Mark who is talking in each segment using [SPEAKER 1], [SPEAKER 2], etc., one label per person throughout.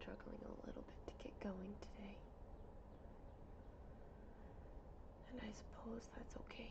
[SPEAKER 1] struggling a little bit to get going today. And I suppose that's okay.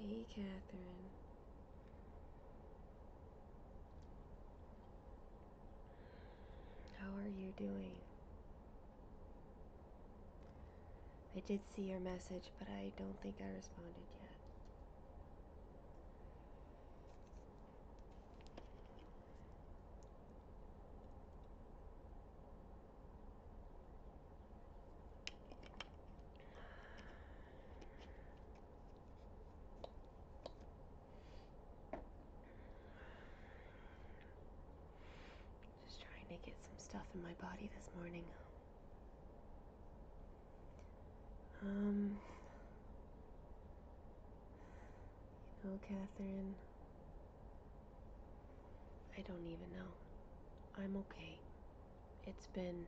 [SPEAKER 1] Hey, Catherine. How are you doing? I did see your message, but I don't think I responded yet. Just trying to get some stuff in my body this morning. You know, Catherine, I don't even know. I'm okay. It's been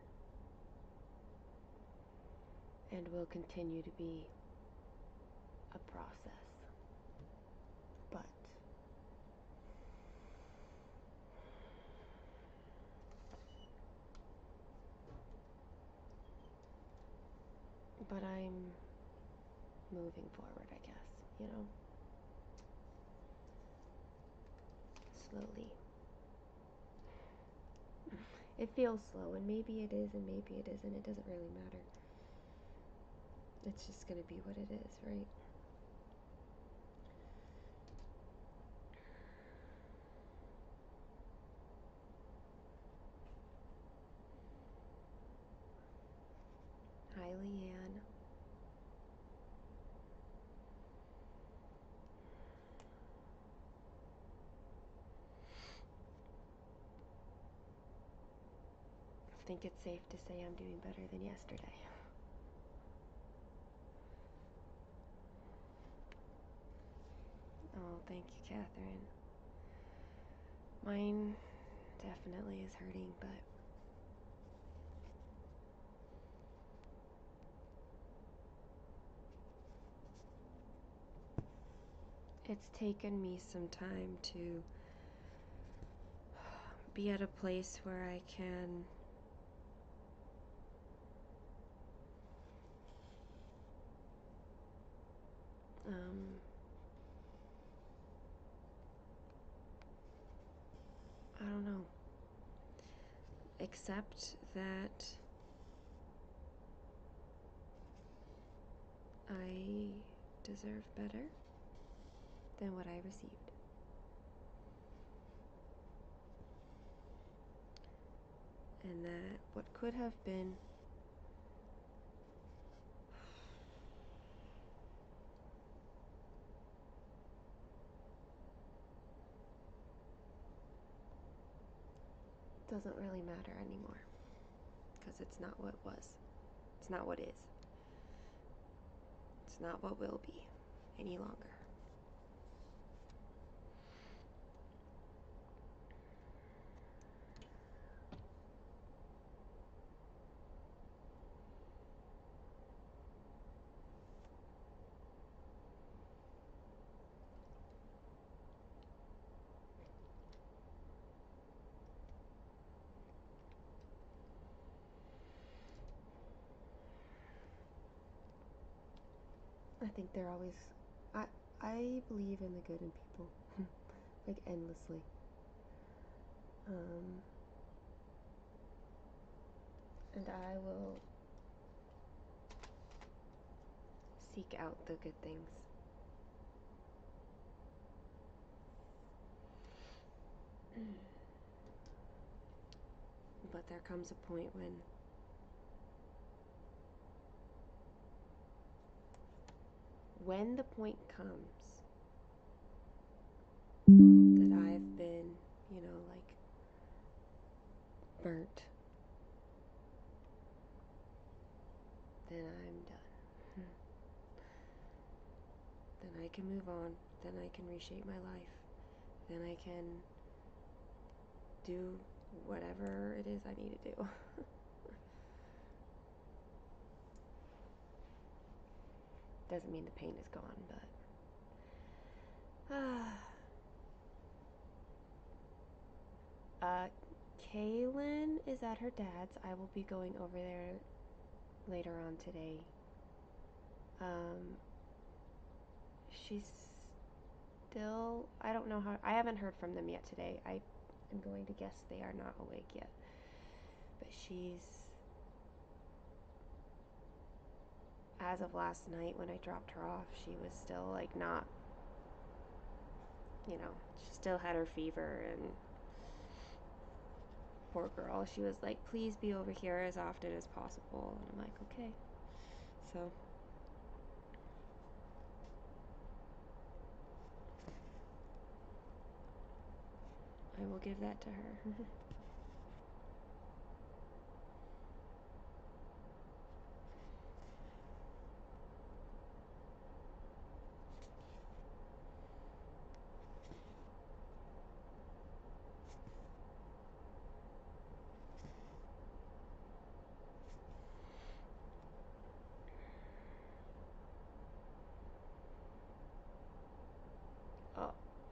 [SPEAKER 1] and will continue to be a process. But I'm moving forward, I guess, you know? Slowly. It feels slow, and maybe it is, and maybe it isn't. It doesn't really matter. It's just gonna be what it is, right? Hi, Leanne. I think it's safe to say I'm doing better than yesterday. Oh, thank you, Catherine. Mine definitely is hurting, but it's taken me some time to be at a place where I can I don't know, accept that I deserve better than what I received. And that what could have been doesn't really matter anymore, because it's not what was. It's not what is. It's not what will be any longer. I think they're always, I believe in the good in people, like endlessly. And I will seek out the good things. But there comes a point when the point comes that I've been, like burnt, then I'm done. Then I can move on. Then I can reshape my life. Then I can do whatever it is I need to do. Doesn't mean the pain is gone, but Kaylin is at her dad's. I will be going over there later on today. She's still, I don't know how, I haven't heard from them yet today. I am going to guess they are not awake yet. But as of last night when I dropped her off, she was still like not, she still had her fever, and poor girl, she was like, please be over here as often as possible. And I'm like, okay. So I will give that to her.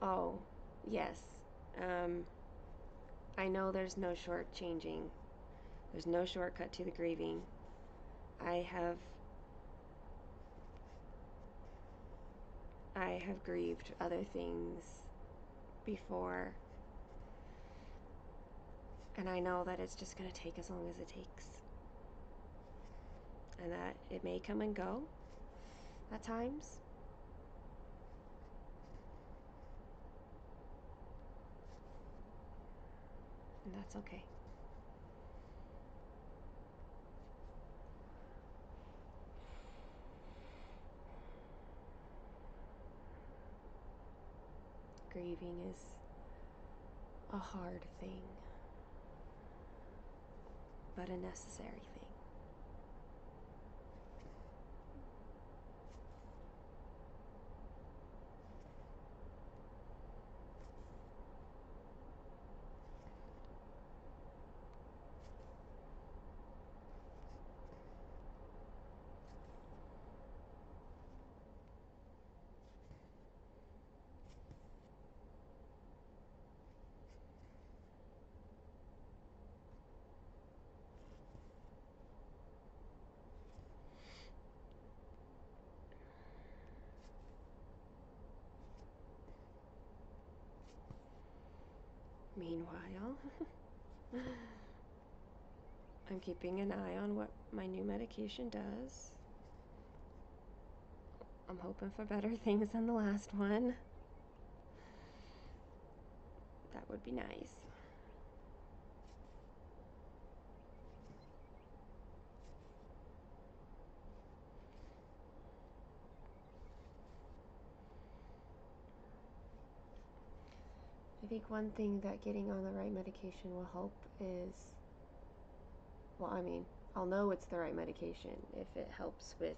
[SPEAKER 1] Oh, yes. I know there's no shortchanging. There's no shortcut to the grieving. I have grieved other things before, and I know that it's just going to take as long as it takes, and that it may come and go at times. And that's okay. Grieving is a hard thing, but a necessary thing. Meanwhile, I'm keeping an eye on what my new medication does. I'm hoping for better things than the last one. That would be nice. I think one thing that getting on the right medication will help is, I'll know it's the right medication if it helps with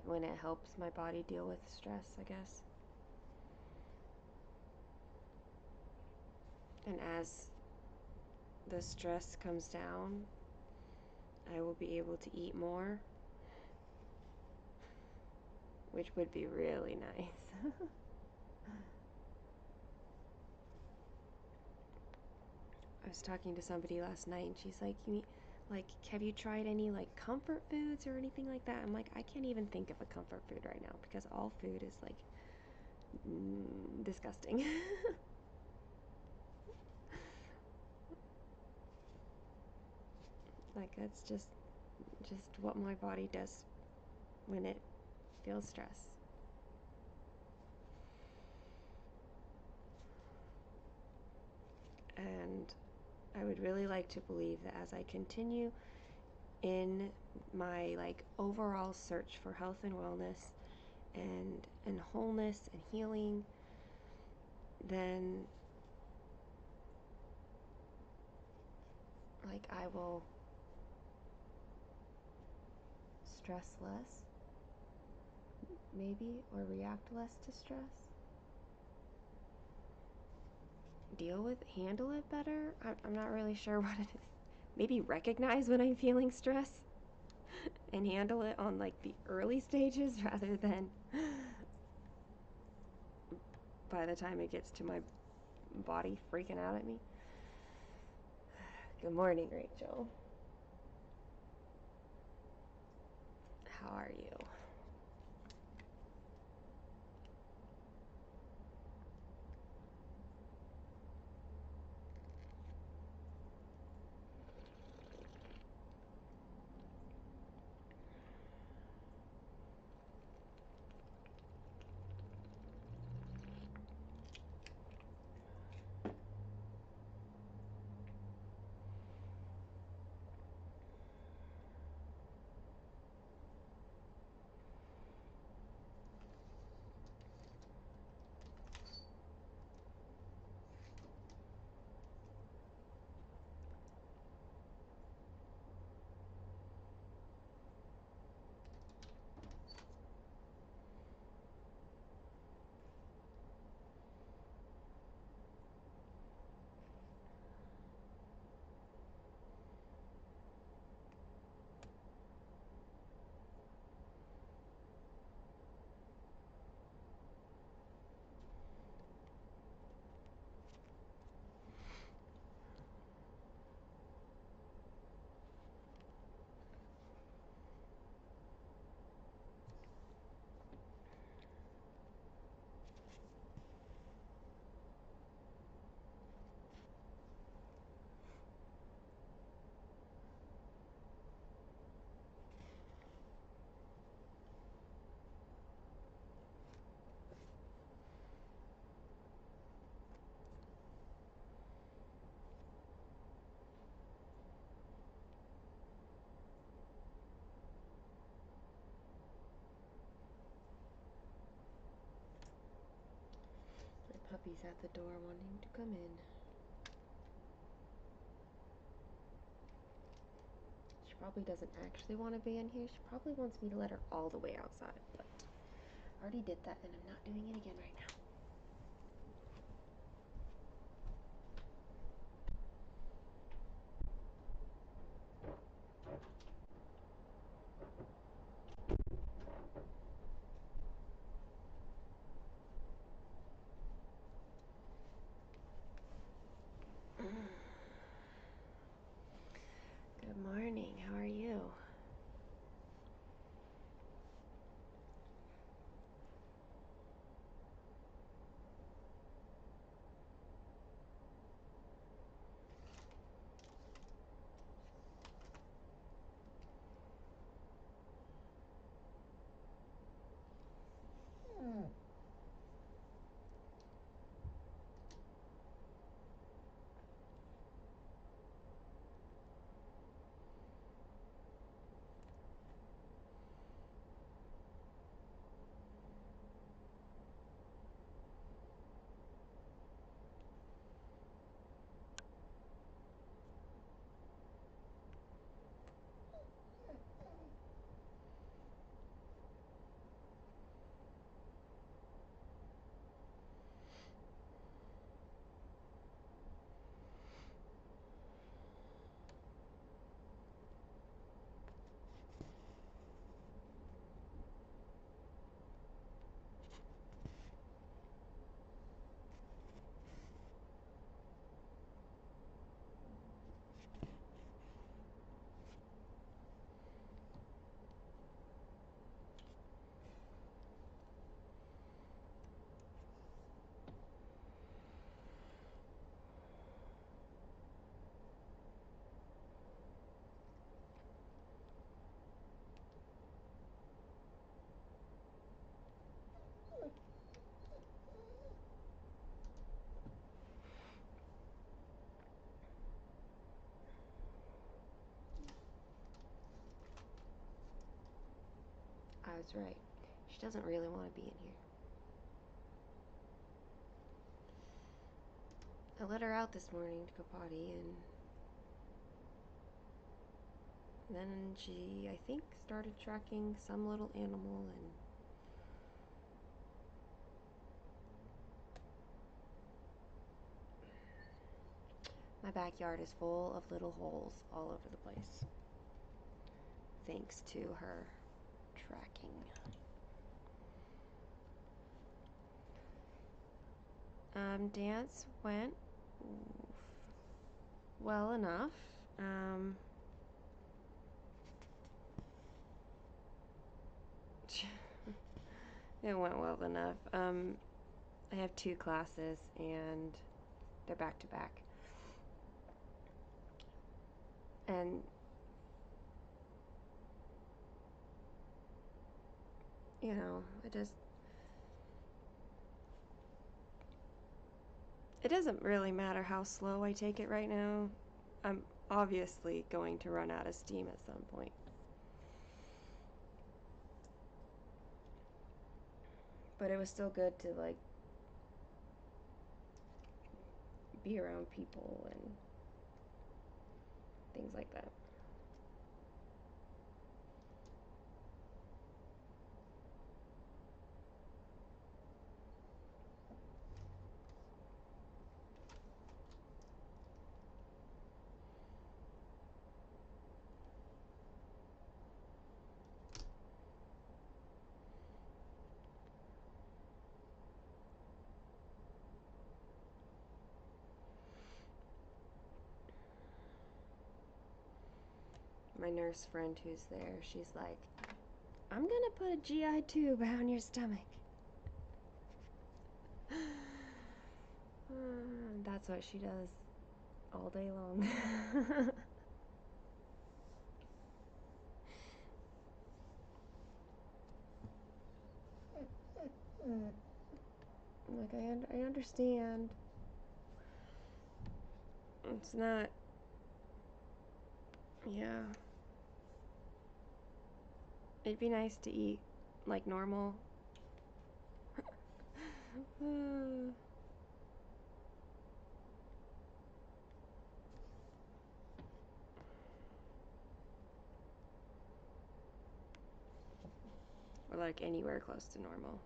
[SPEAKER 1] when it helps my body deal with stress, I guess. And as the stress comes down, I will be able to eat more, which would be really nice. I was talking to somebody last night, and she's like, have you tried any like comfort foods or anything like that? I'm like, I can't even think of a comfort food right now because all food is like disgusting. Like, that's just just what my body does when it feels stress. And I would really like to believe that as I continue in my like overall search for health and wellness and wholeness and healing, then like I will stress less, maybe, or react less to stress. Handle it better. I'm not really sure what it is. Maybe recognize when I'm feeling stress and handle it on like the early stages rather than by the time it gets to my body freaking out at me. Good morning, Rachel. How are you? Puppy's at the door wanting to come in. She probably doesn't actually want to be in here. She probably wants me to let her all the way outside, but I already did that and I'm not doing it again right now. Good morning. How are you? I was right. She doesn't really want to be in here. I let her out this morning to go potty, and then she, I think, started tracking some little animal, and my backyard is full of little holes all over the place, thanks to her tracking. Dance went well enough. It went well enough. I have 2 classes, and they're back to back. And you know, it doesn't really matter how slow I take it right now. I'm obviously going to run out of steam at some point. But it was still good to, like, be around people and things like that. My nurse friend who's there, she's like, I'm gonna put a GI tube around your stomach. That's what she does all day long. Like, I understand. It's not, yeah. It'd be nice to eat like normal. Or like anywhere close to normal.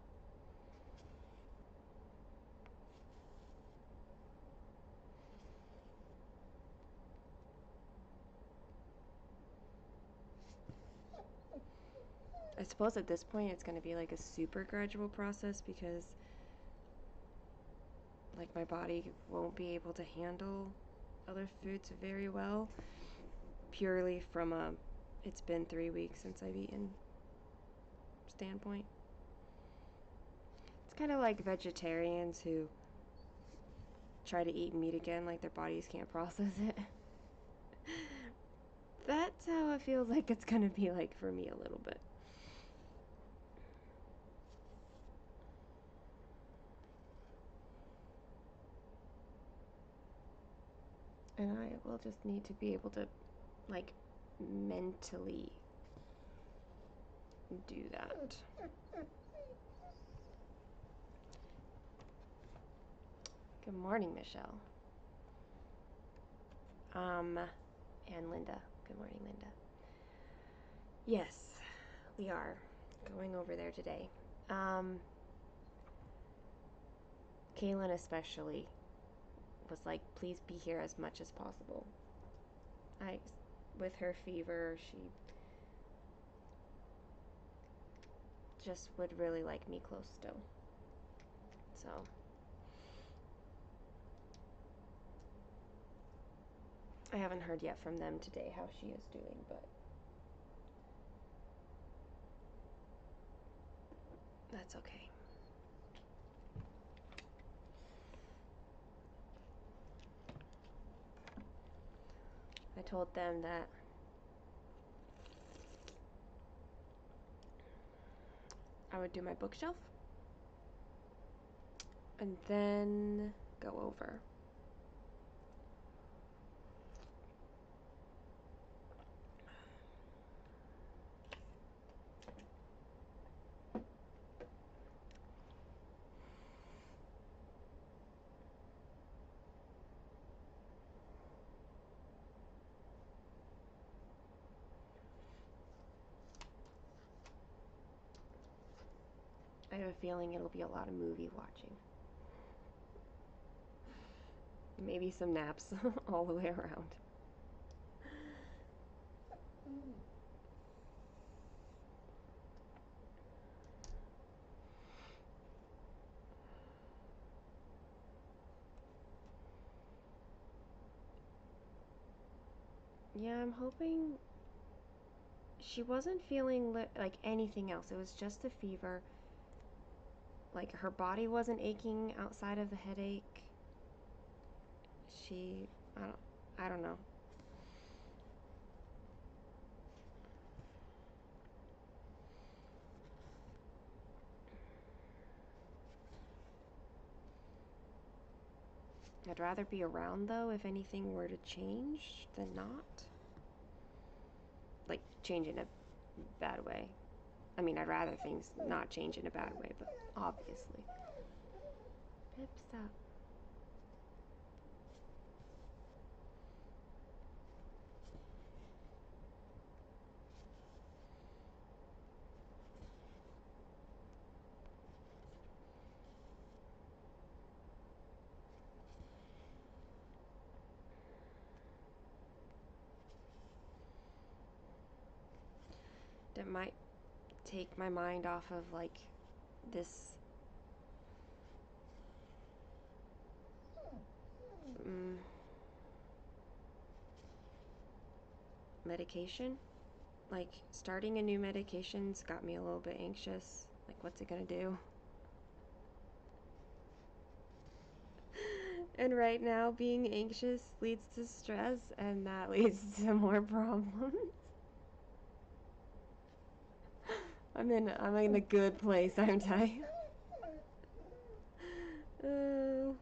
[SPEAKER 1] I suppose at this point it's going to be like a super gradual process, because like my body won't be able to handle other foods very well, purely from a it's been 3 weeks since I've eaten standpoint. It's kind of like vegetarians who try to eat meat again, like their bodies can't process it. That's how it feels like it's gonna be like for me a little bit. And I will just need to be able to, like, mentally do that. Good morning, Michelle. And Linda. Good morning, Linda. Yes, we are going over there today. Kaylin especially was like, please be here as much as possible. With her fever, she just would really like me close still. So I haven't heard yet from them today how she is doing, but that's okay. I told them that I would do my bookshelf and then go over. a feeling it'll be a lot of movie watching. Maybe some naps all the way around. Yeah, I'm hoping she wasn't feeling like anything else. It was just a fever. Like her body wasn't aching outside of the headache. She, I don't know. I'd rather be around though if anything were to change than not. Like change in a bad way. I mean, I'd rather things not change in a bad way, but obviously. Pip, stop. That might take my mind off of like this medication. Like starting a new medication's got me a little bit anxious. Like what's it gonna do? And right now being anxious leads to stress and that leads to more problems. I'm in a good place, aren't I? Oh.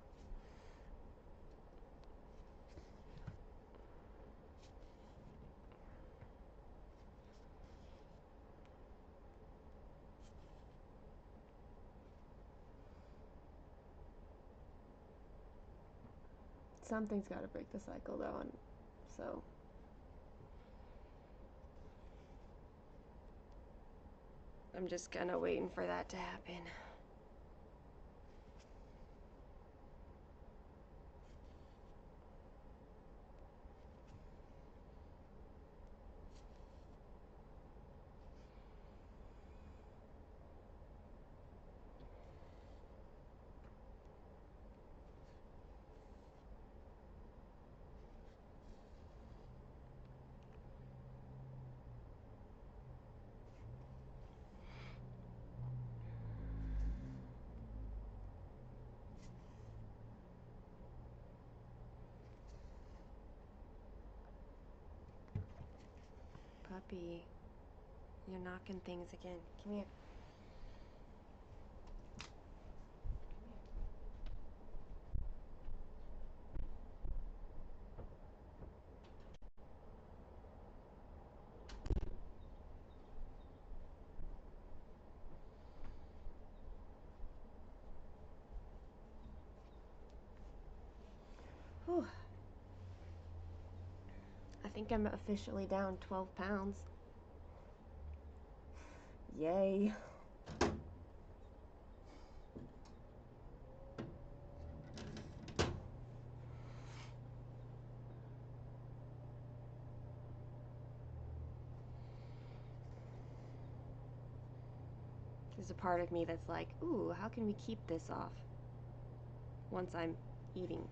[SPEAKER 1] Something's got to break the cycle though, and so I'm just kind of waiting for that to happen. Puppy, you're knocking things again. Come here. Whew. I think I'm officially down 12 pounds. Yay. There's a part of me that's like, ooh, how can we keep this off once I'm eating?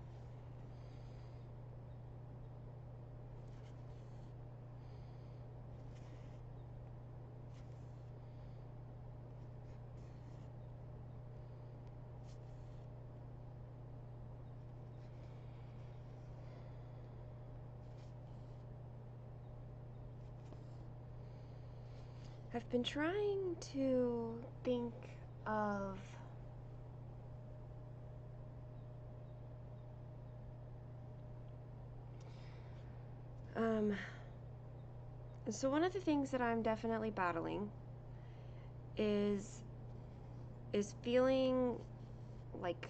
[SPEAKER 1] I've been trying to think of so one of the things that I'm definitely battling is feeling like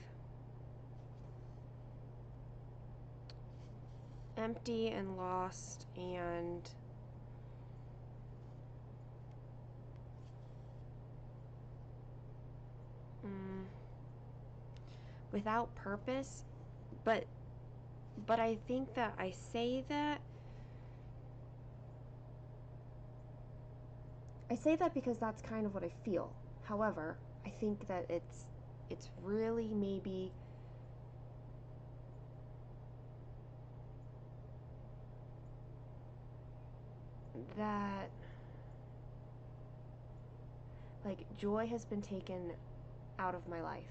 [SPEAKER 1] empty and lost and without purpose, but I think that I say that because that's kind of what I feel. However, I think that it's really maybe that, like, joy has been taken out of my life.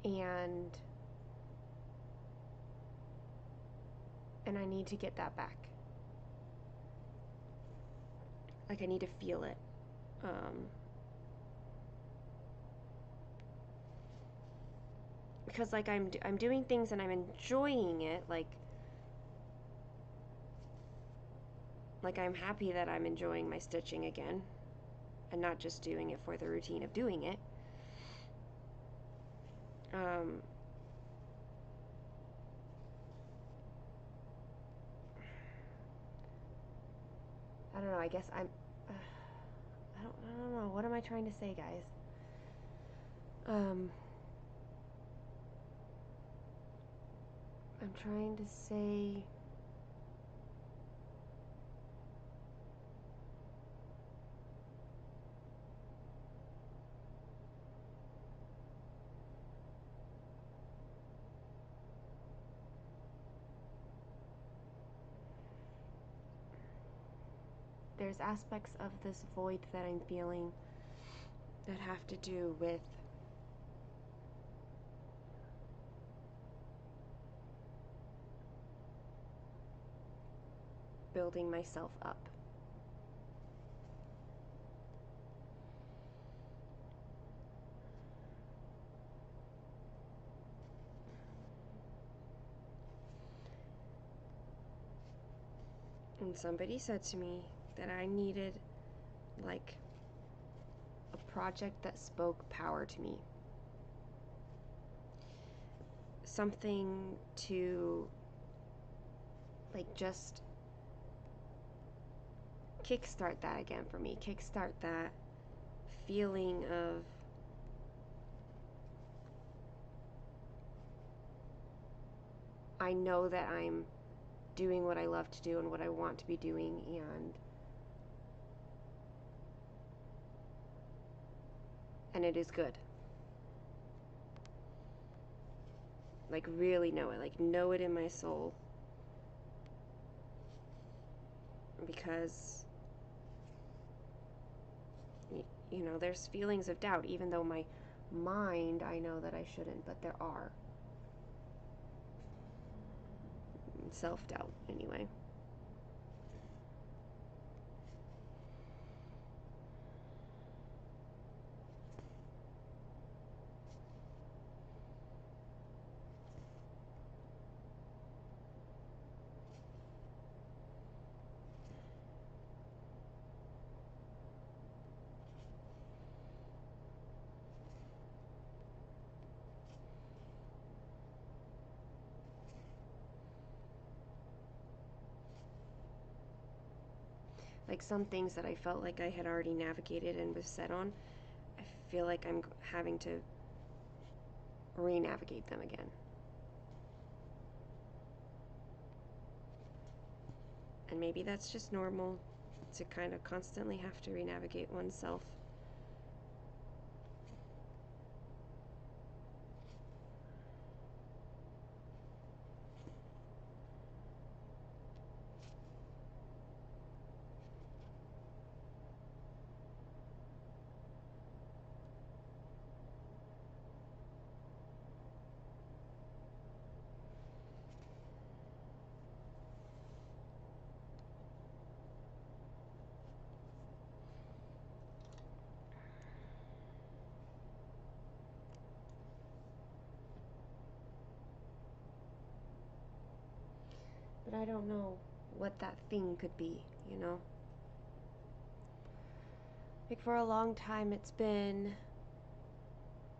[SPEAKER 1] And I need to get that back. Like, I need to feel it. Because, like, I'm doing things and I'm enjoying it, like I'm happy that I'm enjoying my stitching again and not just doing it for the routine of doing it. I don't know, I guess I don't know, what am I trying to say, guys? I'm trying to say there's aspects of this void that I'm feeling that have to do with building myself up. And somebody said to me that I needed, like, a project that spoke power to me. Something to, like, just kickstart that again for me. Kickstart that feeling of I know that I'm doing what I love to do and what I want to be doing, and it is good. Like, really know it. Like, know it in my soul. Because, you know, there's feelings of doubt, even though my mind, I know that I shouldn't, but there are. Self-doubt, anyway. Like, some things that I felt like I had already navigated and was set on, I feel like I'm having to re-navigate them again. And maybe that's just normal, to kind of constantly have to re-navigate oneself. But I don't know what that thing could be, you know? Like, for a long time, it's been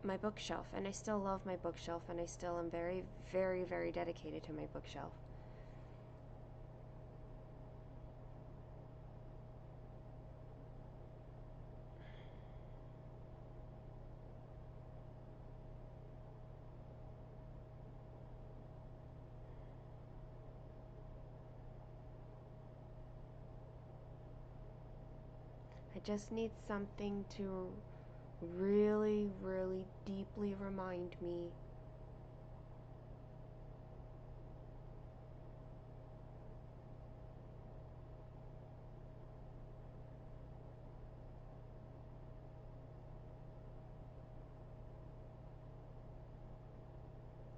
[SPEAKER 1] my bookshelf, and I still love my bookshelf, and I still am very, very, very dedicated to my bookshelf. just need something to really, really deeply remind me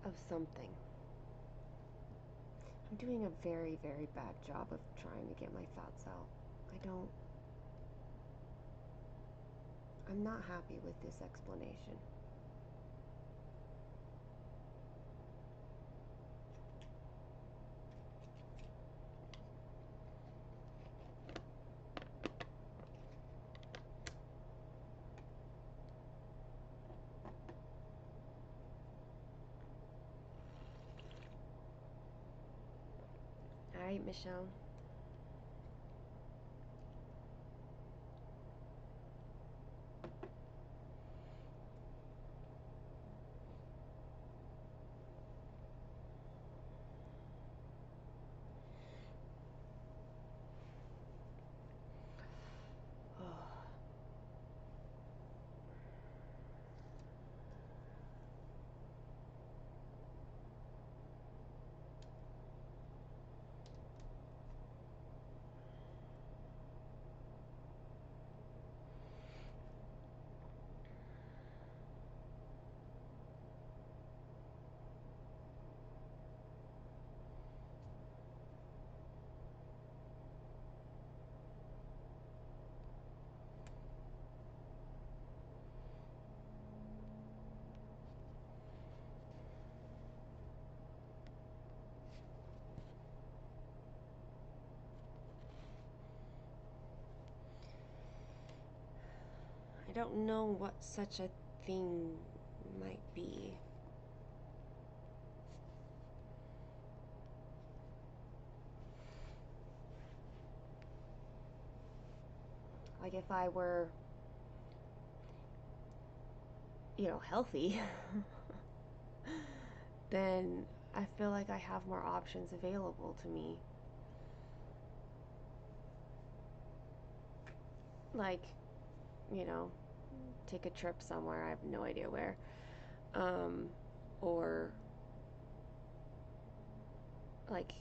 [SPEAKER 1] of something. I'm doing a very, very bad job of trying to get my thoughts out. I'm not happy with this explanation. All right, Michelle. I don't know what such a thing might be. Like if I were, healthy, then I feel like I have more options available to me. Like, you know, take a trip somewhere, I have no idea where. Or like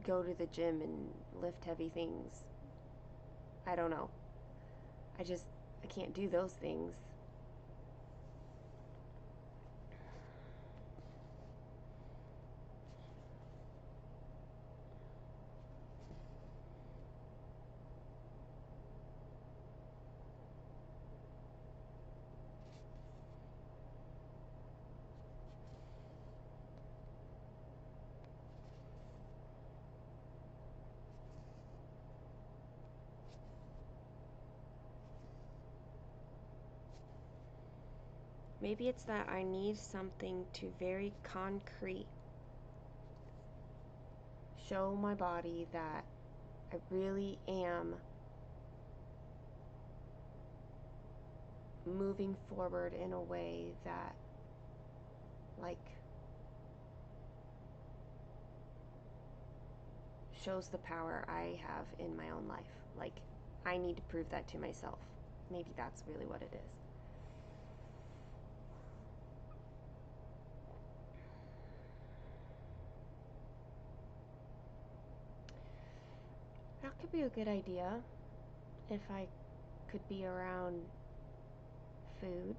[SPEAKER 1] go to the gym and lift heavy things. I don't know. I can't do those things. Maybe it's that I need something to very concrete show my body that I really am moving forward in a way that, like, shows the power I have in my own life. Like, I need to prove that to myself. Maybe that's really what it is. That could be a good idea if I could be around food.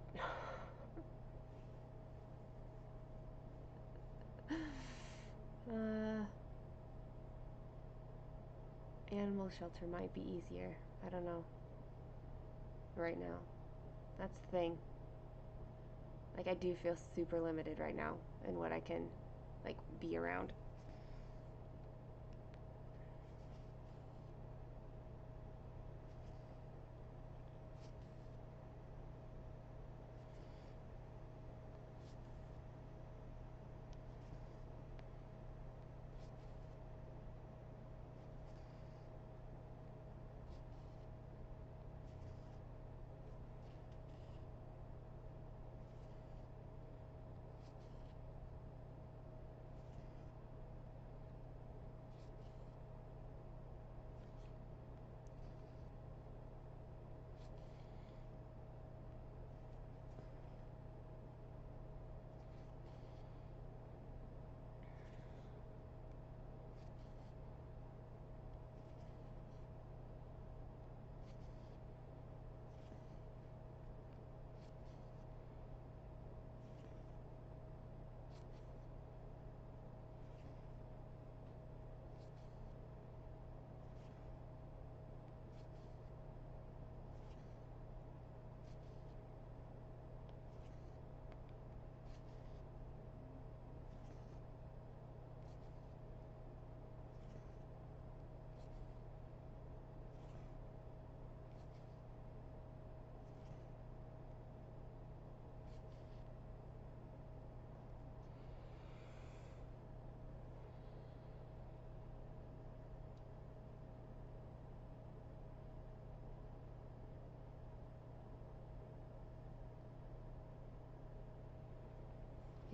[SPEAKER 1] uh, Animal shelter might be easier. I don't know. Right now. That's the thing. Like, I do feel super limited right now in what I can, like, be around.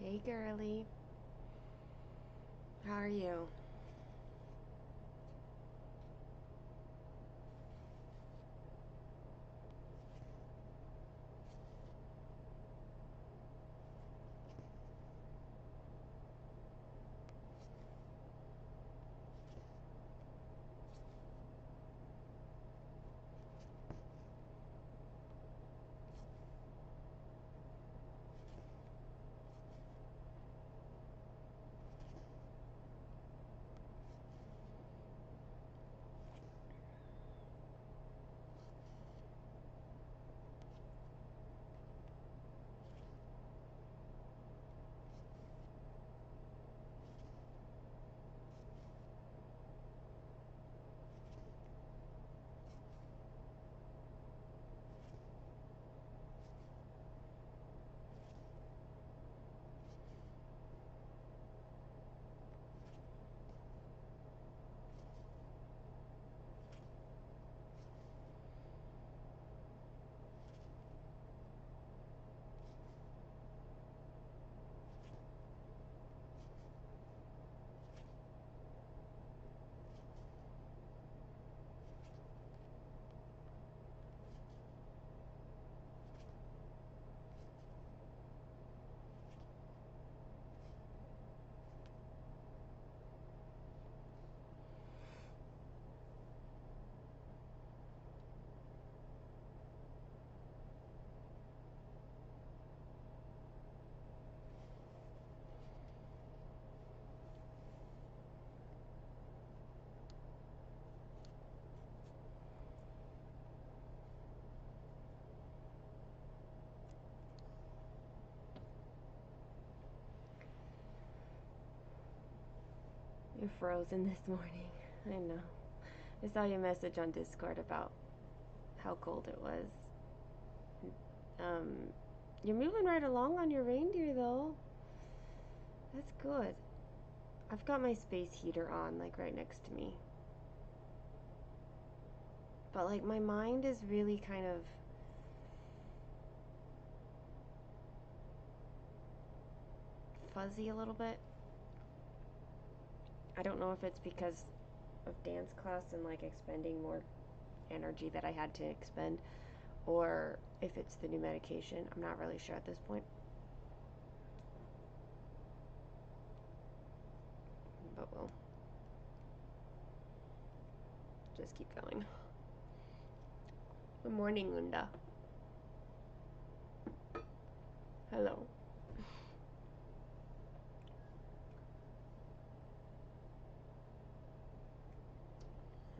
[SPEAKER 1] Hey girly, how are you? You're frozen this morning. I know. I saw your message on Discord about how cold it was. Um, you're moving right along on your reindeer though. That's good. I've got my space heater on, like right next to me. But like my mind is really kind of fuzzy a little bit. I don't know if it's because of dance class and like expending more energy that I had to expend, or if it's the new medication. I'm not really sure at this point. But we'll just keep going. Good morning, Linda. Hello.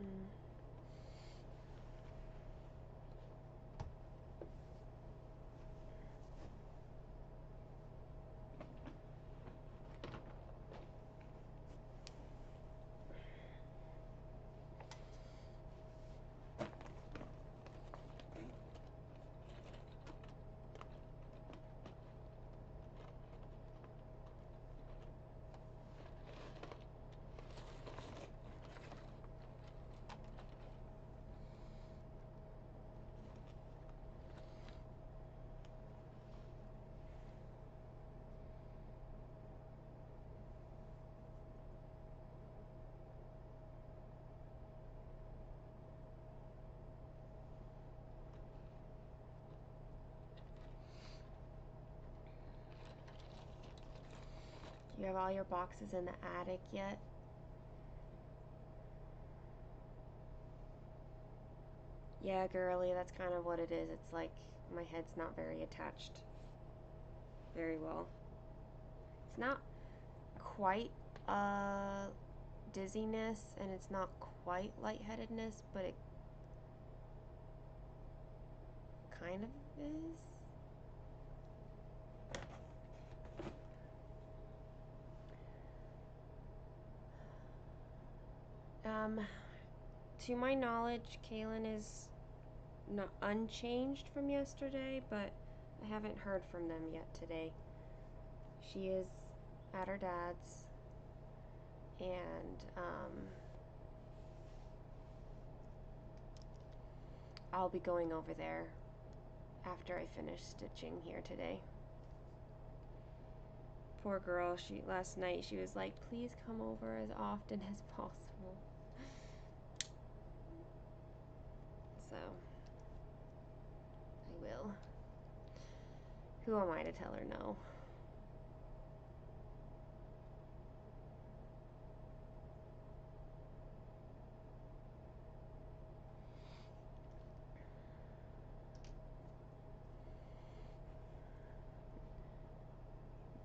[SPEAKER 1] Mm. Do you have all your boxes in the attic yet? Yeah, girly, that's kind of what it is. It's like my head's not very attached very well. It's not quite dizziness and it's not quite lightheadedness, but it kind of is. Um, to my knowledge, Kaylin is not unchanged from yesterday, but I haven't heard from them yet today. She is at her dad's, and I'll be going over there after I finish stitching here today. poor girl, last night she was like, please come over as often as possible. So I will. Who am I to tell her no?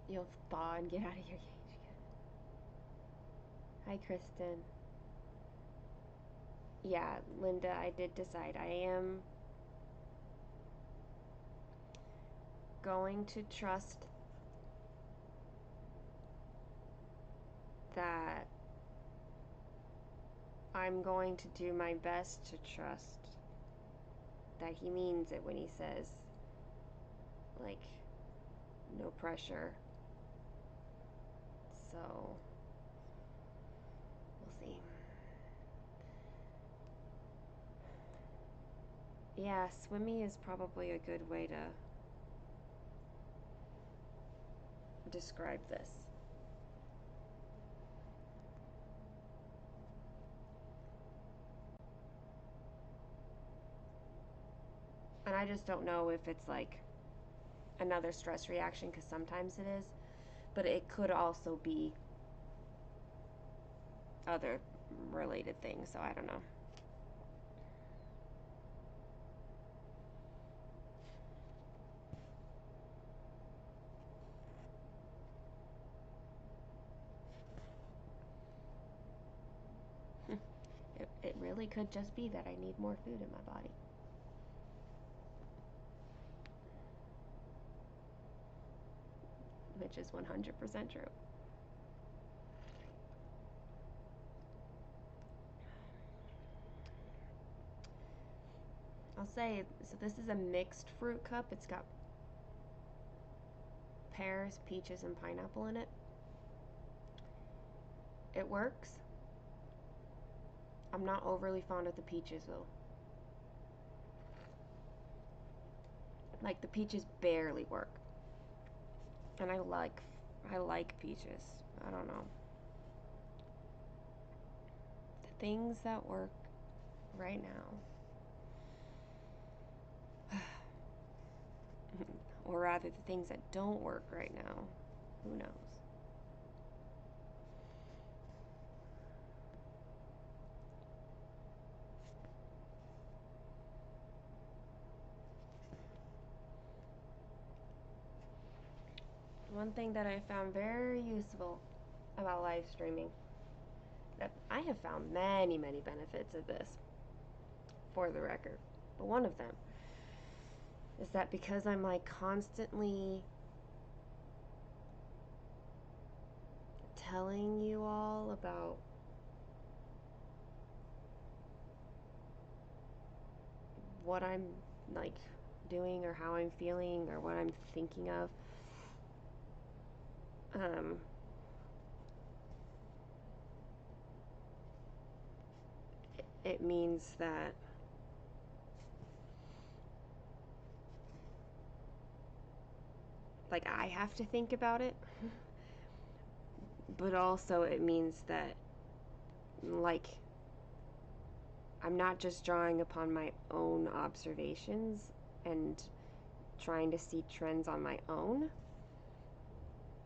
[SPEAKER 1] You'll thaw and get out of your cage again. Hi, Kristen. Yeah, Linda, I did decide. I am going to trust that I'm going to do my best to trust that he means it when he says, like, no pressure. So, we'll see. Yeah, swimmy is probably a good way to describe this. And I just don't know if it's like another stress reaction, because sometimes it is, but it could also be other related things, so I don't know. It really could just be that I need more food in my body. Which is 100% true. I'll say, so this is a mixed fruit cup. It's got pears, peaches, and pineapple in it. It works. I'm not overly fond of the peaches though. Like, the peaches barely work. And I like peaches. I don't know. The things that work right now, or rather the things that don't work right now, who knows? One thing that I found very useful about live streaming, that I have found many benefits of this, for the record, but one of them is that because I'm like constantly telling you all about what I'm like doing or how I'm feeling or what I'm thinking of, it means that like I have to think about it, but also it means that like I'm not just drawing upon my own observations and trying to see trends on my own.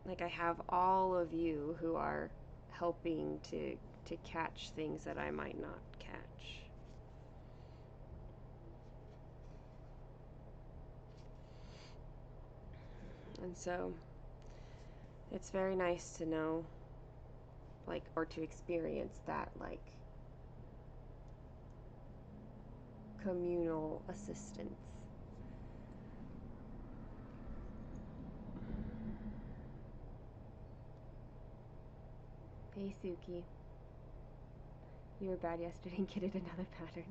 [SPEAKER 1] Like, I have all of you who are helping to catch things that I might not catch. And so it's very nice to know, like, or to experience that, like, communal assistance. Hey, Suki. You were bad yesterday and getted another pattern.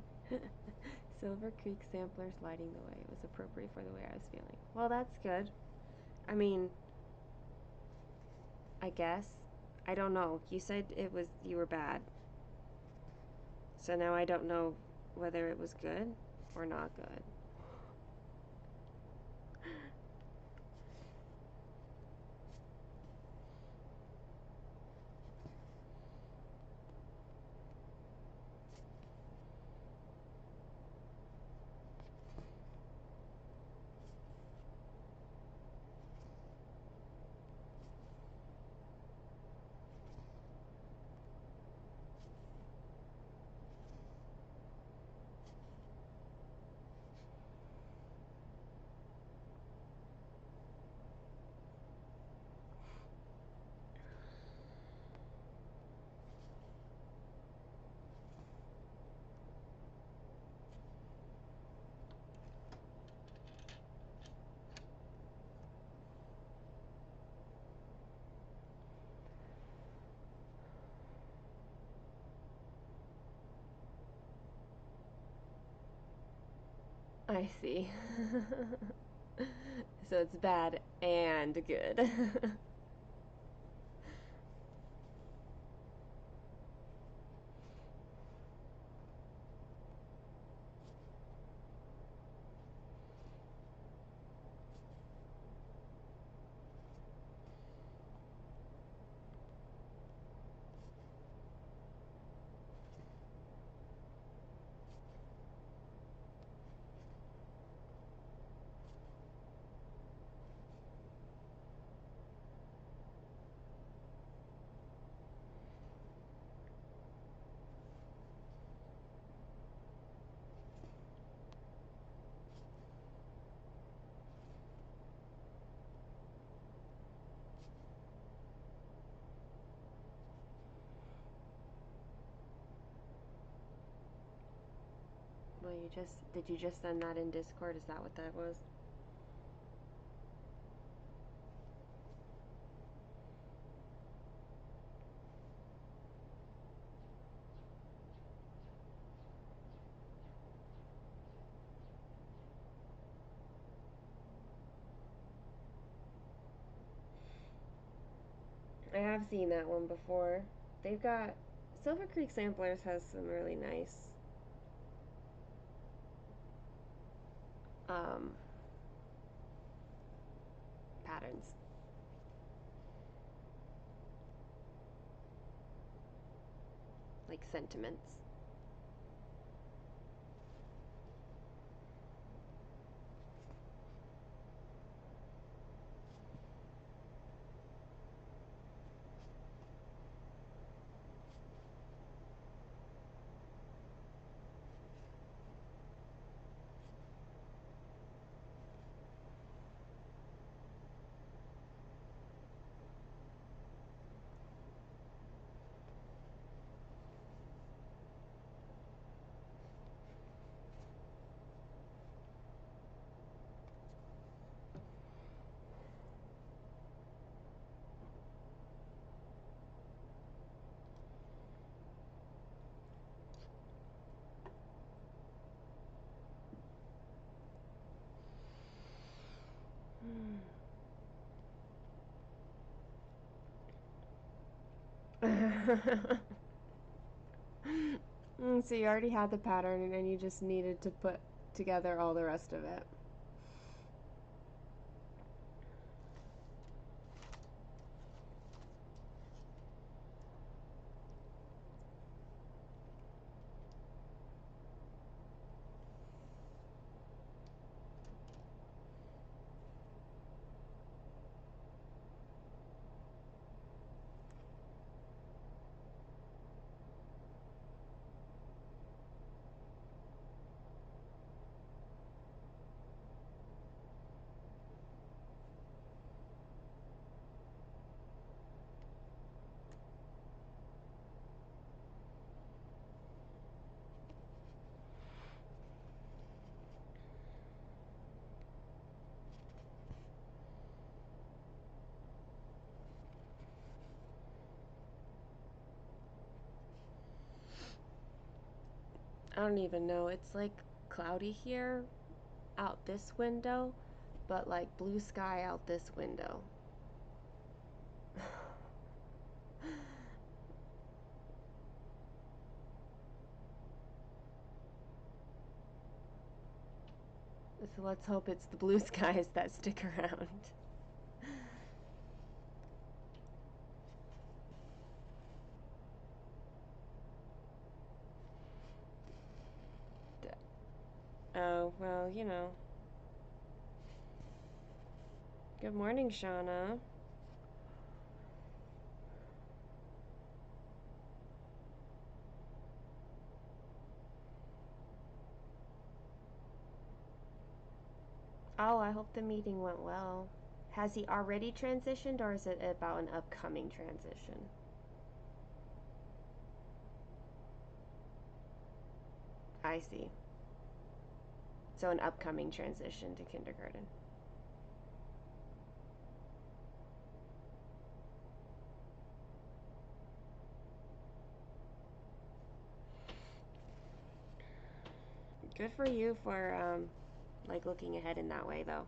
[SPEAKER 1] Silver Creek samplers lighting the way. It was appropriate for the way I was feeling. Well, that's good. I mean, I guess. I don't know. You said you were bad. So now I don't know whether it was good or not good. I see. So it's bad and good. Well, did you just send that in Discord? Is that what that was? I have seen that one before. They've got Silver Creek Samplers has some really nice um, patterns. Like sentiments. So you already had the pattern and then you just needed to put together all the rest of it. I don't even know. It's like cloudy here out this window, but like blue sky out this window. So let's hope it's the blue skies that stick around. Oh, well, you know. Good morning, Shauna. Oh, I hope the meeting went well. Has he already transitioned or is it about an upcoming transition? I see. So an upcoming transition to kindergarten. Good for you for like looking ahead in that way, though.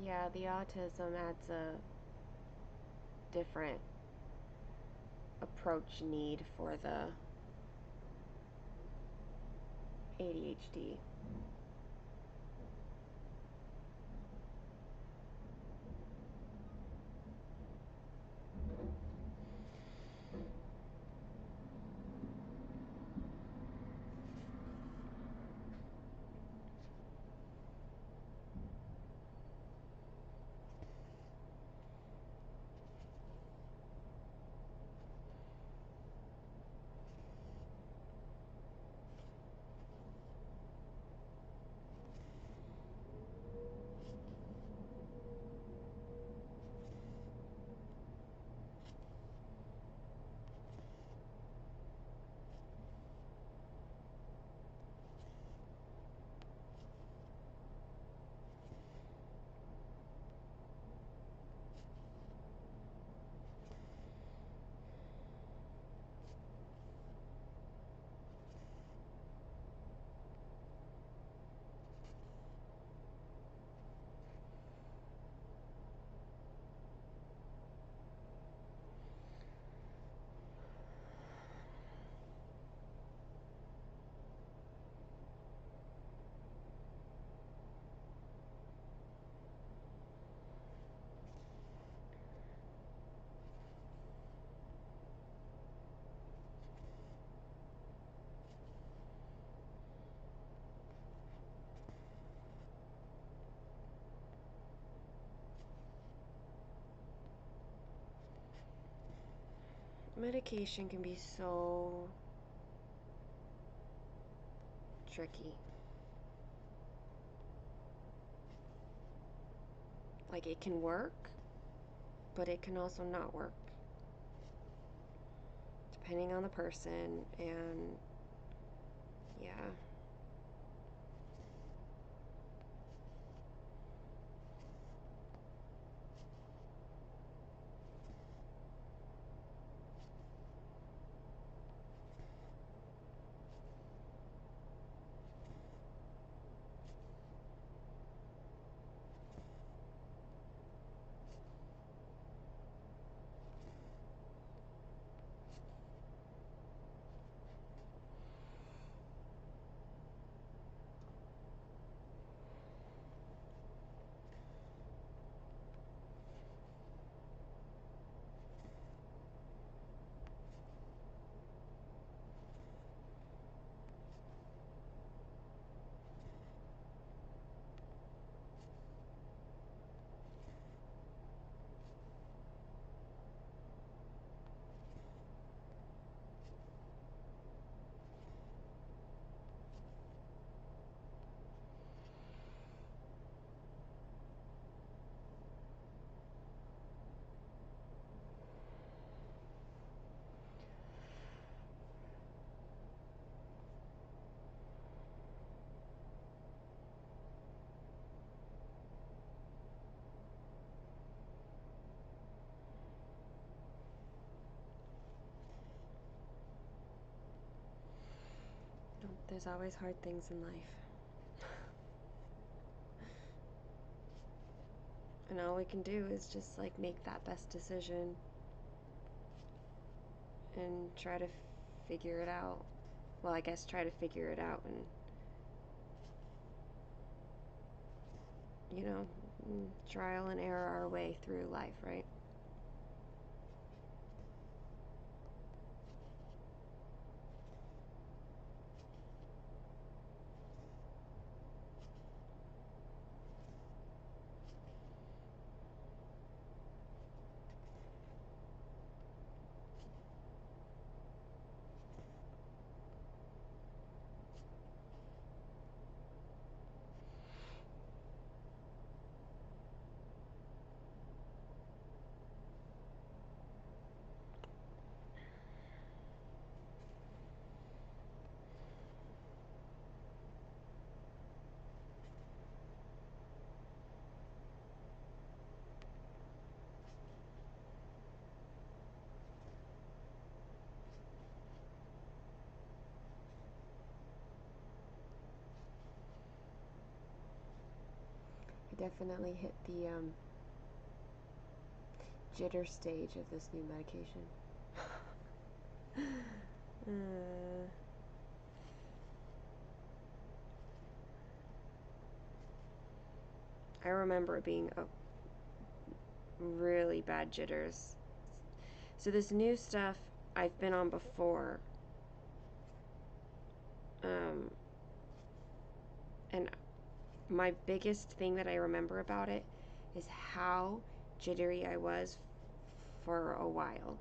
[SPEAKER 1] Yeah, the autism adds a different approach need for the ADHD. Medication can be so tricky. Like, it can work, but it can also not work, depending on the person, and yeah. There's always hard things in life. And all we can do is just like make that best decision and try to figure it out. Well, I guess try to figure it out and, you know, trial and error our way through life, right? I definitely hit the jitter stage of this new medication. I remember it being a really bad jitters. So this new stuff I've been on before, and my biggest thing that I remember about it is how jittery I was for a while.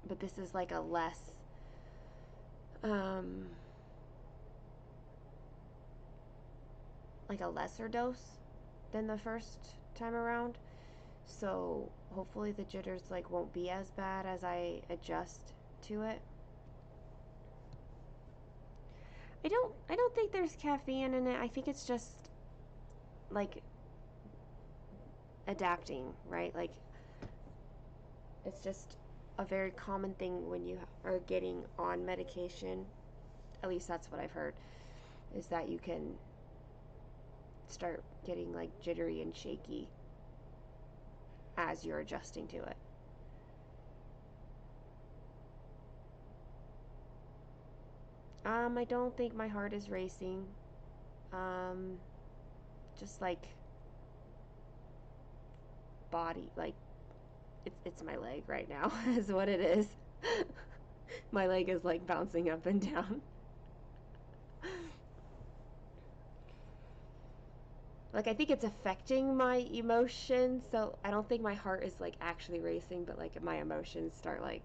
[SPEAKER 1] But this is like a less like a lesser dose than the first time around. So hopefully the jitters like won't be as bad as I adjust to it. I don't think there's caffeine in it. I think it's just like adapting, right? Like it's just a very common thing when you are getting on medication. At least that's what I've heard, is that you can start getting like jittery and shaky as you're adjusting to it. I don't think my heart is racing. Just like body, like it's my leg right now is what it is. My leg is like bouncing up and down. Like I think it's affecting my emotions, so I don't think my heart is like actually racing, but like my emotions start like,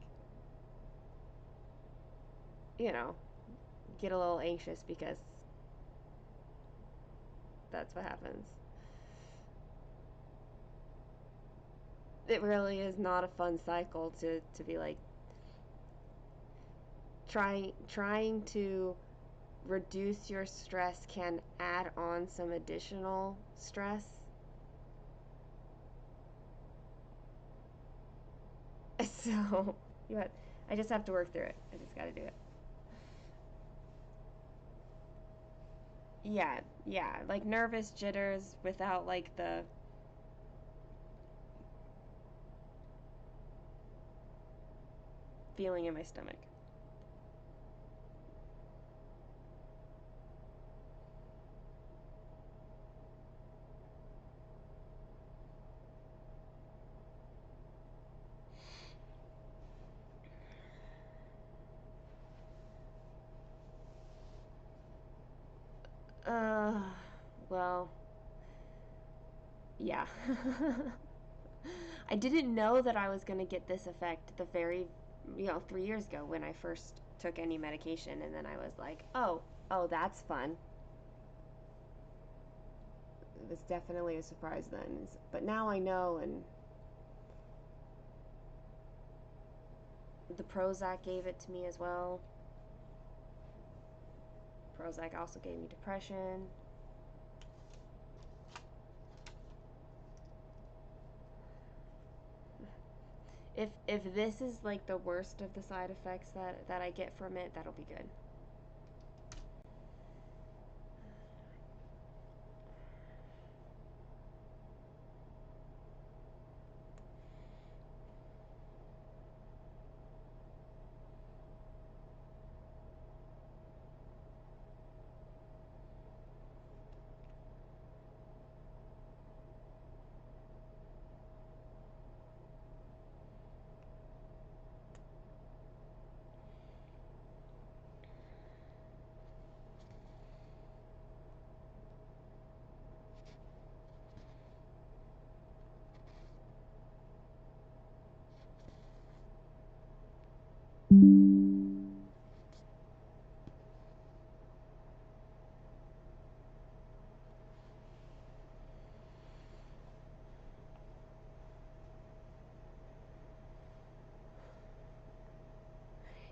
[SPEAKER 1] you know, get a little anxious because That's what happens. It really is not a fun cycle to be like trying to reduce your stress can add on some additional stress. So you have, I just have to work through it. I just got to do it. Yeah, yeah, like nervous jitters without like the feeling in my stomach. Uh, well, yeah. I didn't know that I was going to get this effect the very, 3 years ago when I first took any medication, and then I was like, oh, that's fun. It was definitely a surprise then, but now I know, and the Prozac gave it to me as well. Prozac also gave me depression. If this is like the worst of the side effects that I get from it, that'll be good.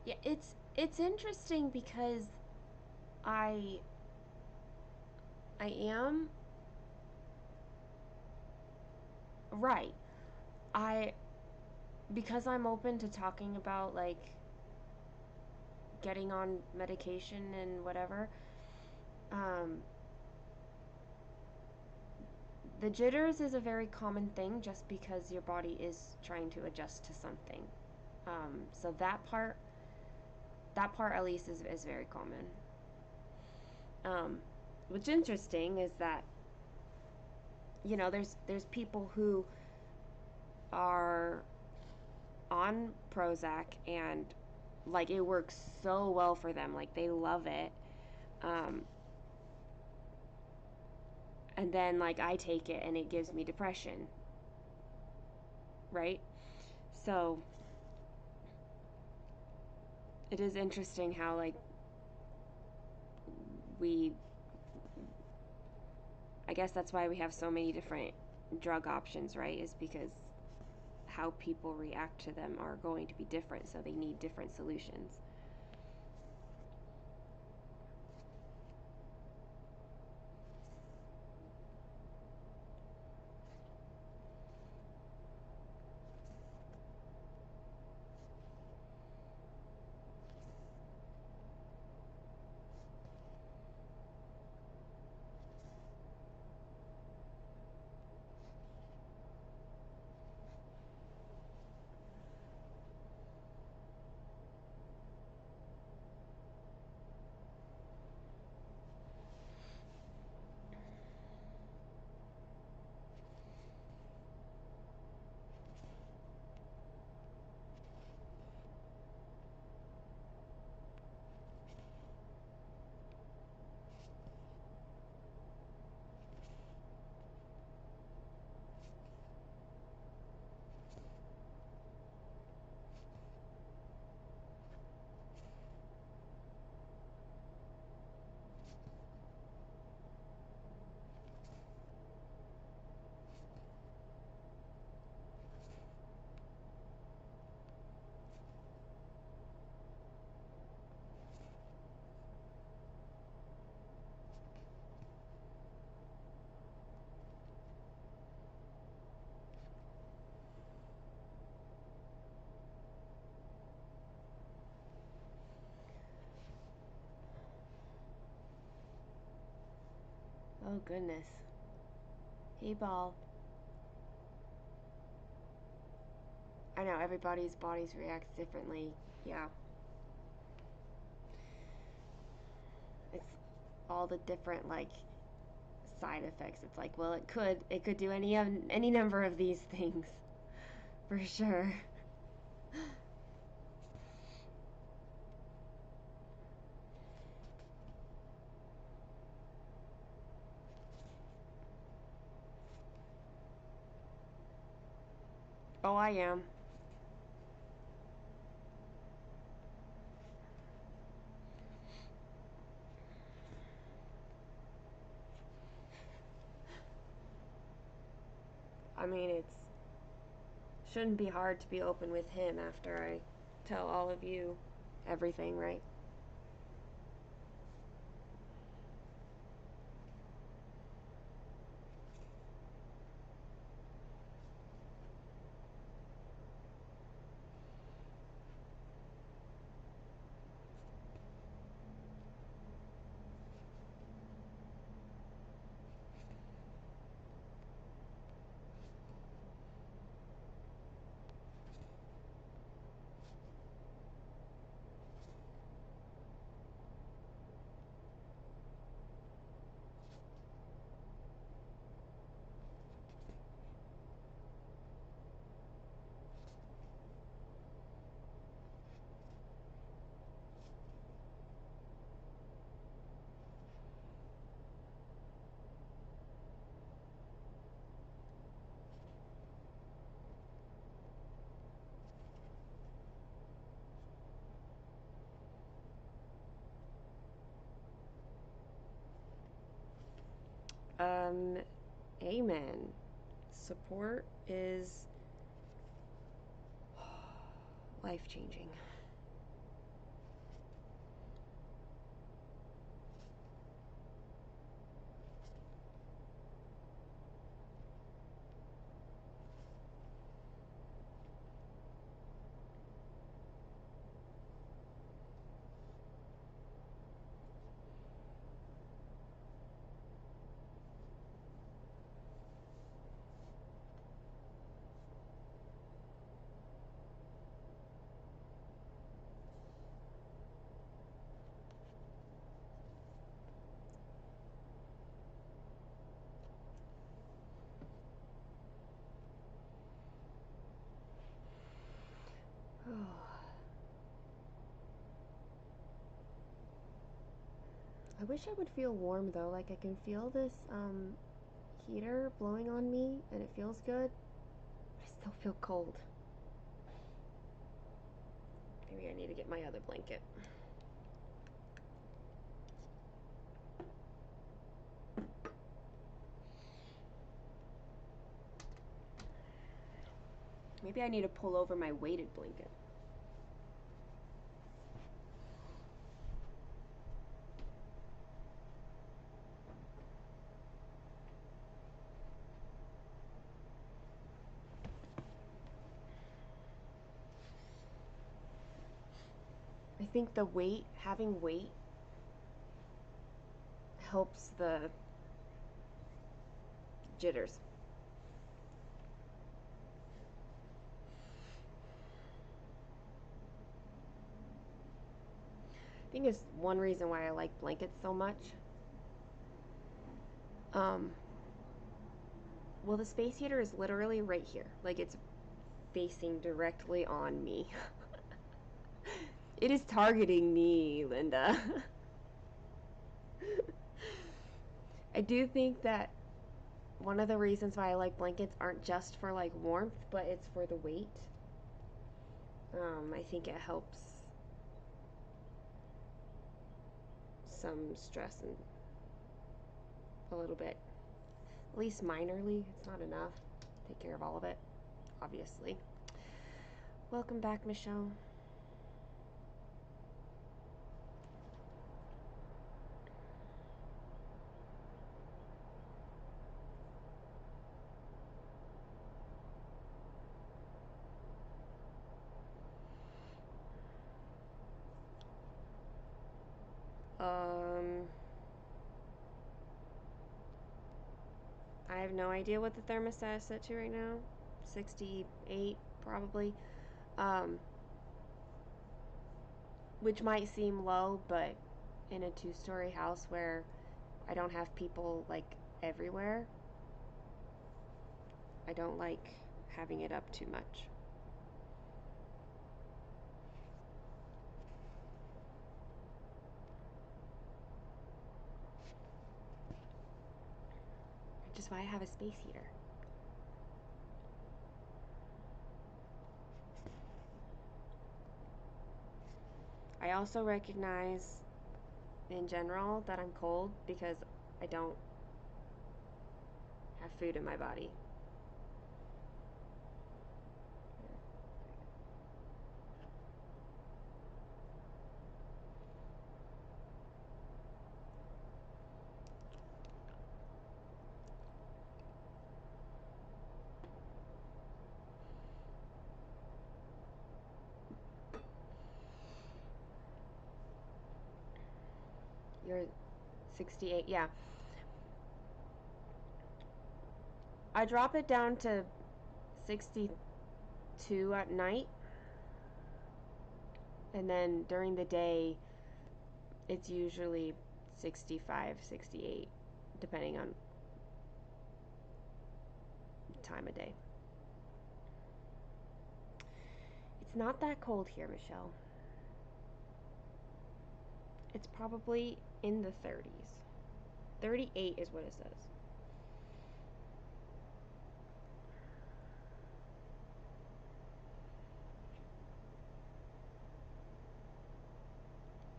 [SPEAKER 1] Yeah, it's interesting because I I am right. I because I'm open to talking about like getting on medication and whatever. Um, the jitters is a very common thing just because your body is trying to adjust to something. So that part at least is very common. Um, what's interesting is that there's people who are on Prozac and like it works so well for them, like they love it. Um, and then like I take it and it gives me depression, right? So it is interesting how like we I guess that's why we have so many different drug options, right? Is because how people react to them are going to be different, so they need different solutions. Oh, goodness. Hey, Ball. I know, everybody's bodies react differently. Yeah. It's all the different, like, side effects. It's like, well, it could do any number of these things. For sure. Oh, I am. I mean, it's shouldn't be hard to be open with him after I tell all of you everything, right? Um, Amen. Support is life changing. I wish I would feel warm though. Like I can feel this heater blowing on me and it feels good. I still feel cold. Maybe I need to get my other blanket. Maybe I need to pull over my weighted blanket. I think having weight helps the jitters. I think it's one reason why I like blankets so much. Um, well, the space heater is literally right here. Like it's facing directly on me. It is targeting me, Linda. I do think that one of the reasons why I like blankets aren't just for like warmth, but it's for the weight. I think it helps some stress and a little bit, at least minorly. It's not enough. Take care of all of it, obviously. Welcome back, Michelle. Um, no idea what the thermostat is set to right now. 68 probably. Which might seem low, but in a 2-story house where I don't have people like everywhere, I don't like having it up too much. Which is why I have a space heater. I also recognize in general that I'm cold because I don't have food in my body. You're 68, yeah. I drop it down to 62 at night, and then during the day it's usually 65, 68, depending on time of day. It's not that cold here, Michelle. It's probably in the 30s. 38 is what it says.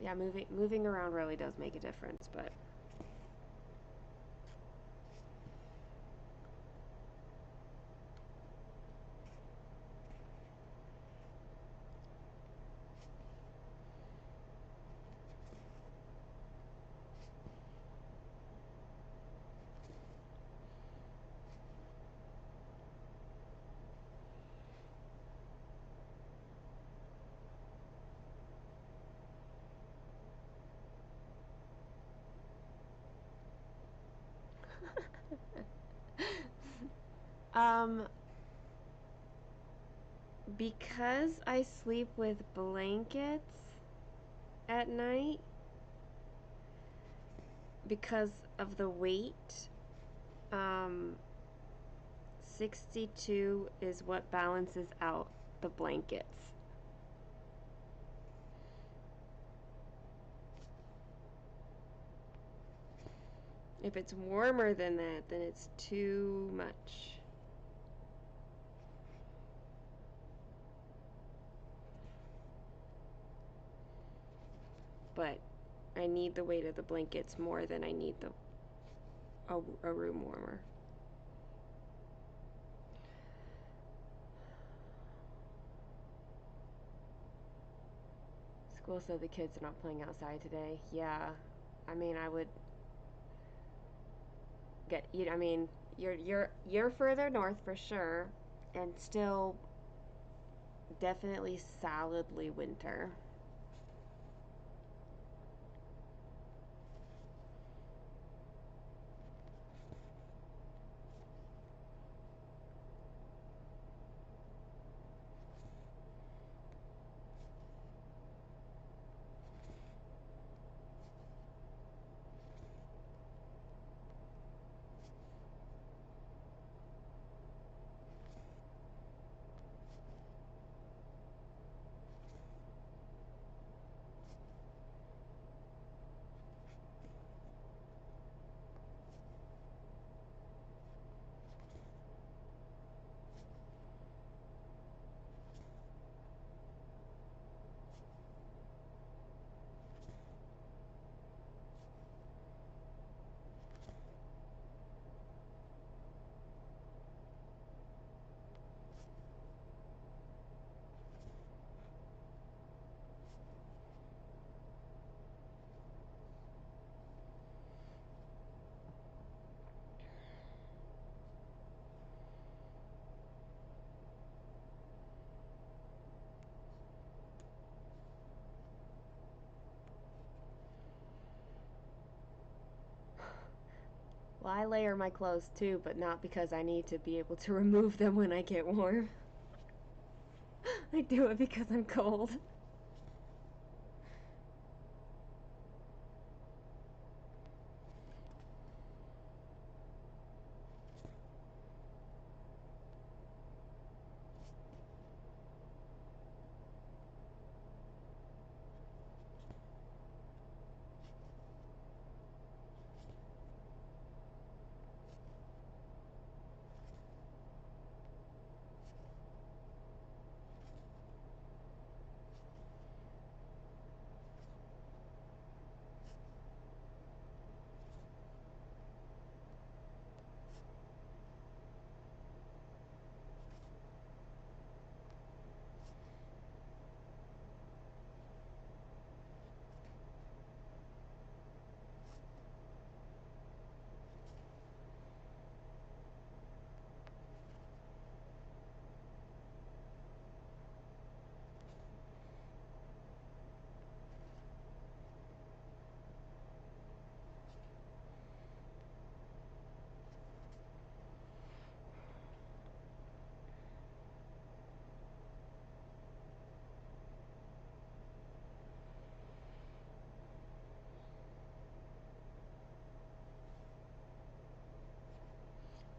[SPEAKER 1] Yeah, moving around really does make a difference, but um because I sleep with blankets at night, because of the weight, um 62 is what balances out the blankets. If it's warmer than that, then it's too much. But I need the weight of the blankets more than I need a room warmer. School said the kids are not playing outside today. Yeah, I mean, I would get you. I mean, you're further north for sure, and still definitely solidly winter. Well, I layer my clothes too, but not because I need to be able to remove them when I get warm. I do it because I'm cold.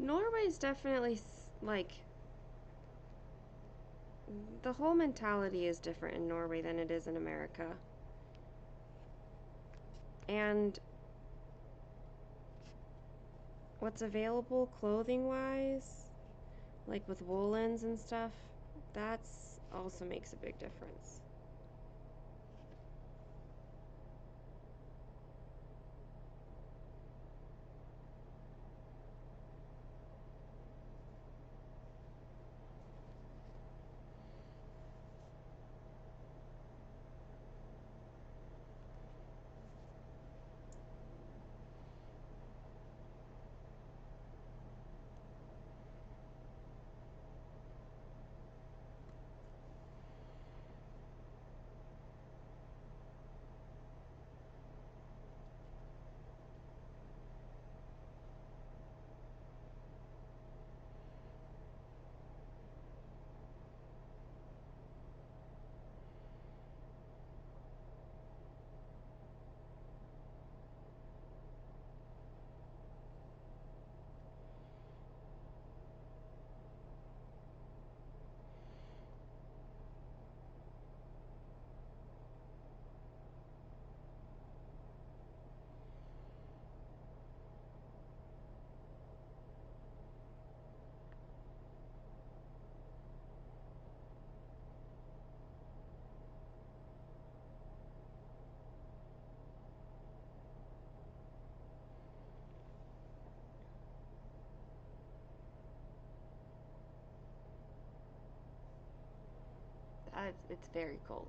[SPEAKER 1] Norway's definitely like the whole mentality is different in Norway than it is in America. And what's available clothing wise, like with woolens and stuff, that's also makes a big difference. It's very cold.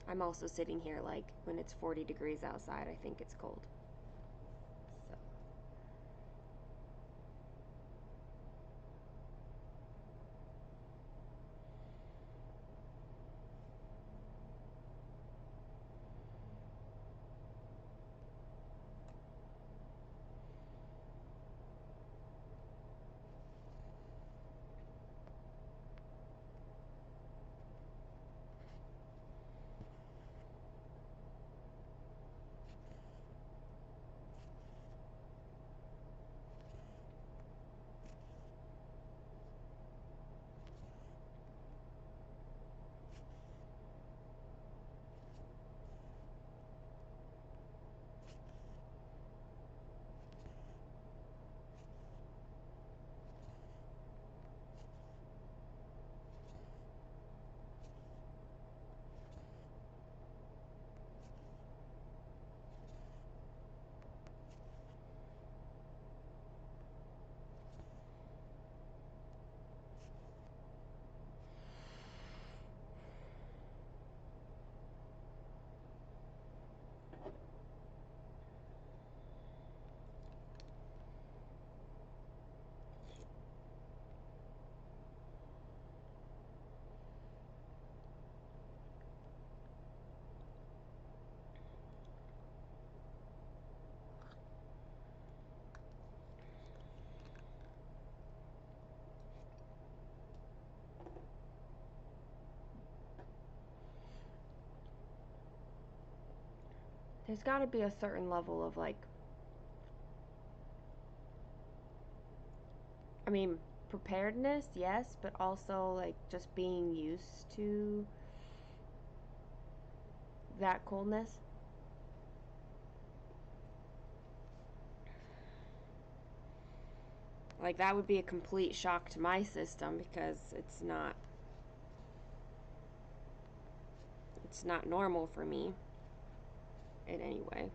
[SPEAKER 1] I'm also sitting here like when it's 40 degrees outside, I think it's cold. So. there's got to be a certain level of like, I mean, preparedness, yes, but also like just being used to that coldness. Like that would be a complete shock to my system because it's not normal for me in any way.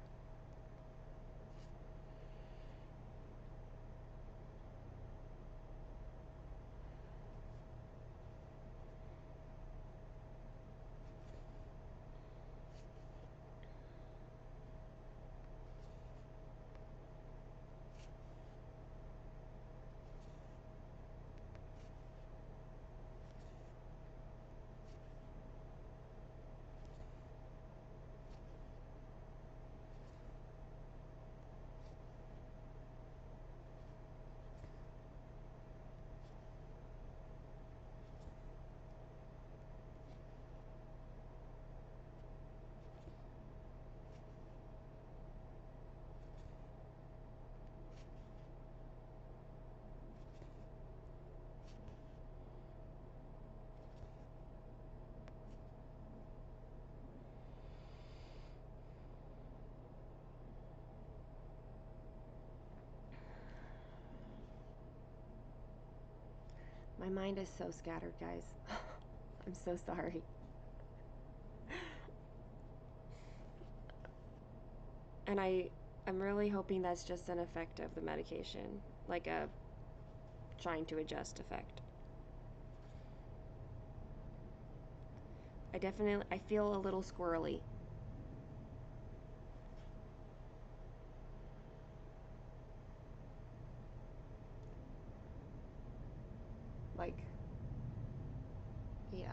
[SPEAKER 1] My mind is so scattered, guys. I'm so sorry. And I'm really hoping that's just an effect of the medication, like a trying to adjust effect. I feel a little squirrely. Like, yeah.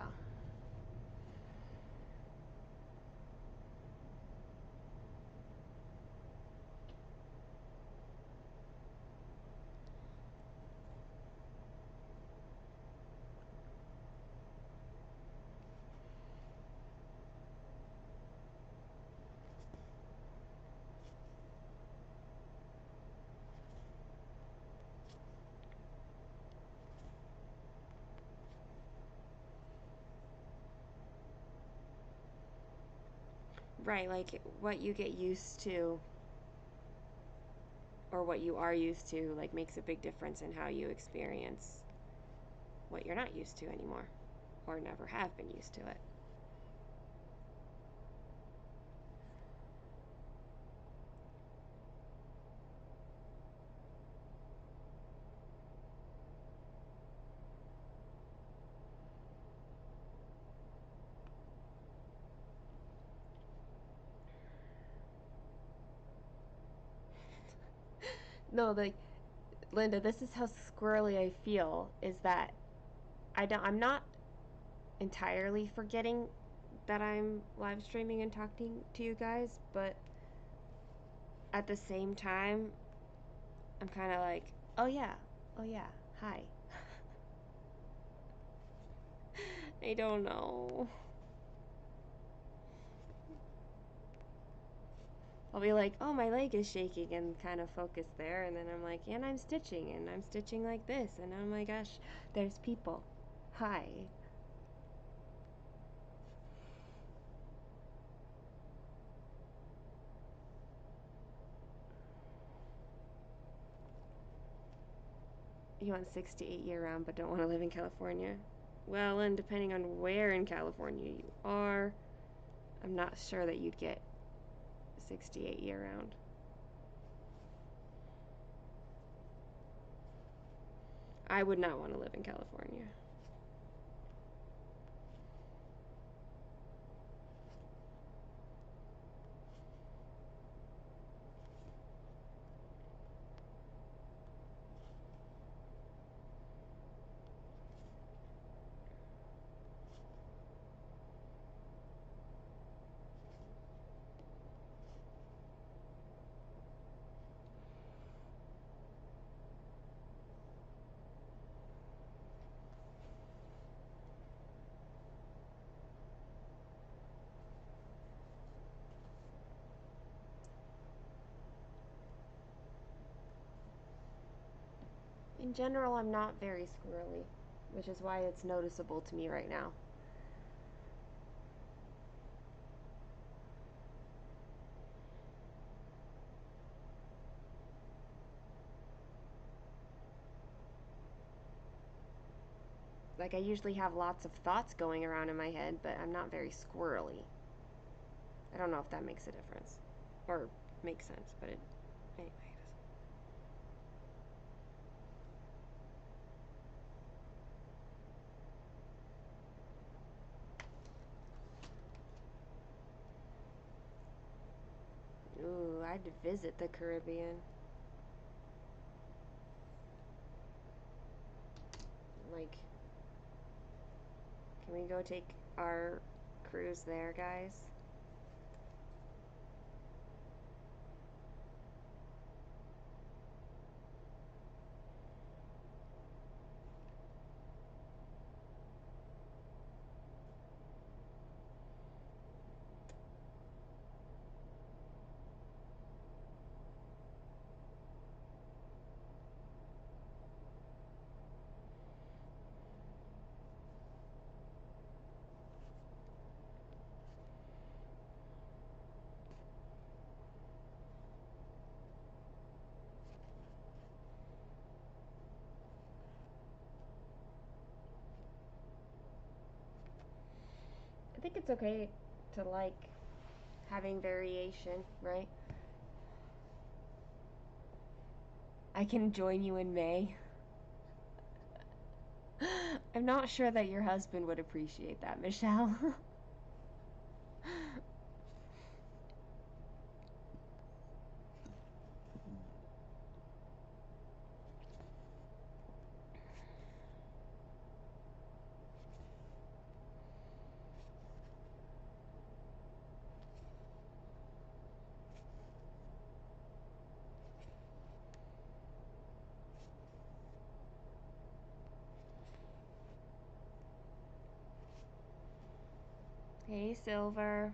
[SPEAKER 1] Right, like what you get used to or what you are used to like makes a big difference in how you experience what you're not used to anymore or never have been used to it. No, like Linda, this is how squirrely I feel is that I'm not entirely forgetting that I'm live streaming and talking to you guys, but at the same time, I'm kind of like, oh yeah, hi. I don't know. I'll be like, oh, my leg is shaking and kind of focus there, and then I'm like, and I'm stitching like this, and oh my gosh, there's people. Hi. You want 6 to 8 year round, but don't want to live in California? Well, and depending on where in California you are, I'm not sure that you'd get 68 year round. I would not want to live in California. in general, I'm not very squirrely, which is why it's noticeable to me right now. Like, I usually have lots of thoughts going around in my head, but I'm not very squirrely. I don't know if that makes a difference or makes sense, but anyway. Ooh, I'd visit the Caribbean. Like, can we go take our cruise there, guys? I think it's okay to like having variation, right? I can join you in May. I'm not sure that your husband would appreciate that, Michelle. Hey, Silver.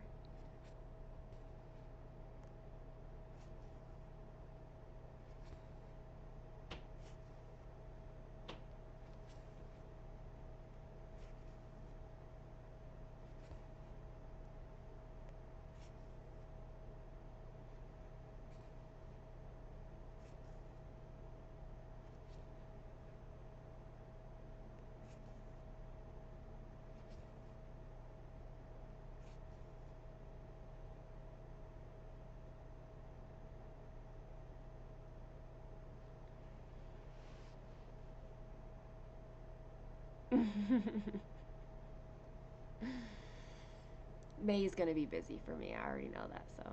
[SPEAKER 1] May is gonna be busy for me. I already know that, so.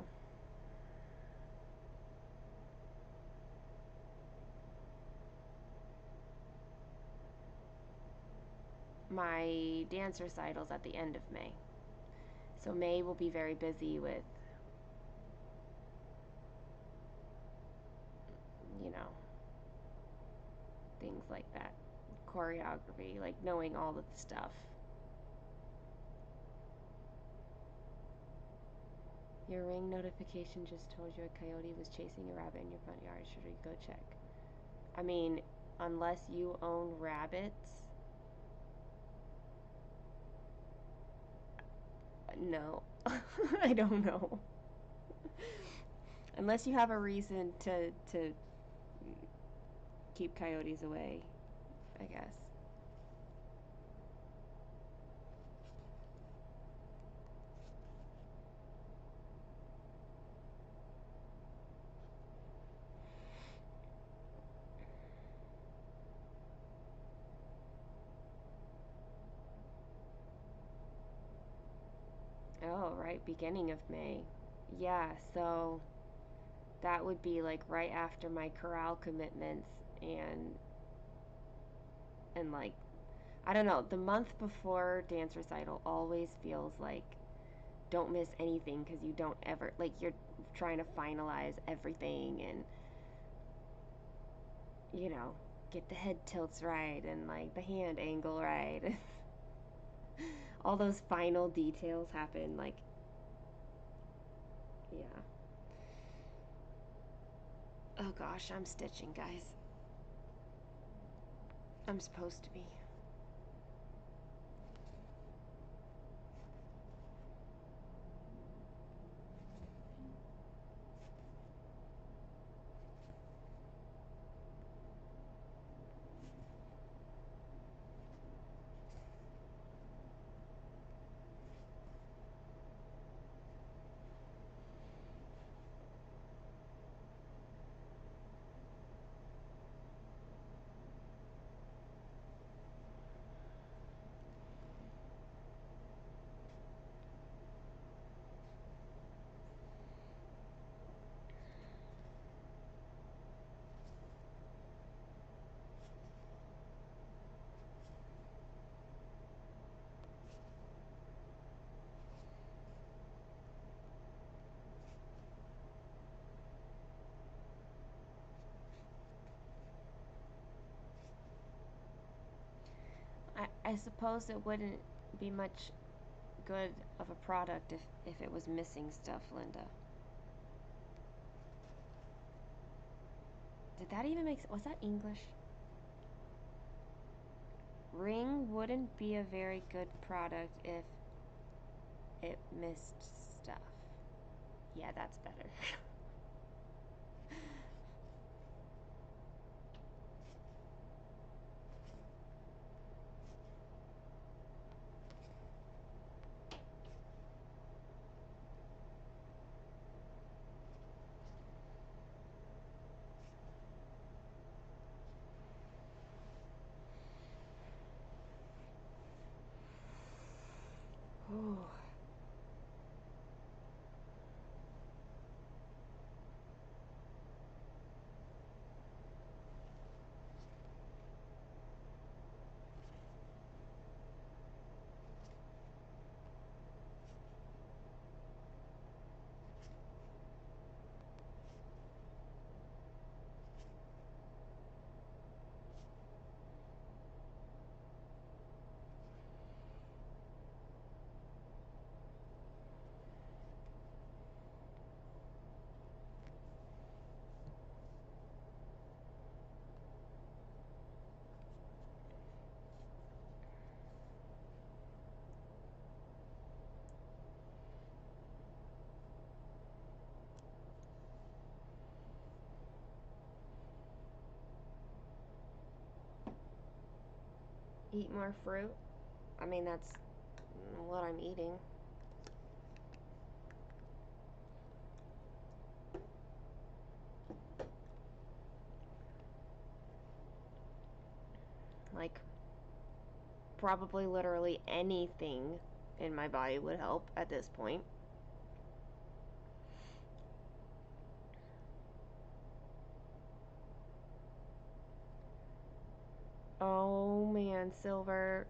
[SPEAKER 1] My dance recital's at the end of May. So May will be very busy with, you know, things like that. Choreography, like knowing all of the stuff. Your ring notification just told you a coyote was chasing a rabbit in your front yard. Should we go check? I mean, unless you own rabbits, no. I don't know. Unless you have a reason to keep coyotes away, I guess. Oh, right, beginning of May. Yeah, so that would be like right after my corral commitments and like I don't know, the month before dance recital always feels like don't miss anything because you don't ever like you're trying to finalize everything and you know get the head tilts right and like the hand angle right. All those final details happen like yeah. Oh gosh, I'm stitching, guys. I'm supposed to be. I suppose it wouldn't be much good of a product if it was missing stuff, Linda. Did that even make sense? Was that English? Ring wouldn't be a very good product if it missed stuff. Yeah, that's better. Ooh. Eat more fruit. I mean, that's what I'm eating. Like, probably literally anything in my body would help at this point. Oh man, Silver,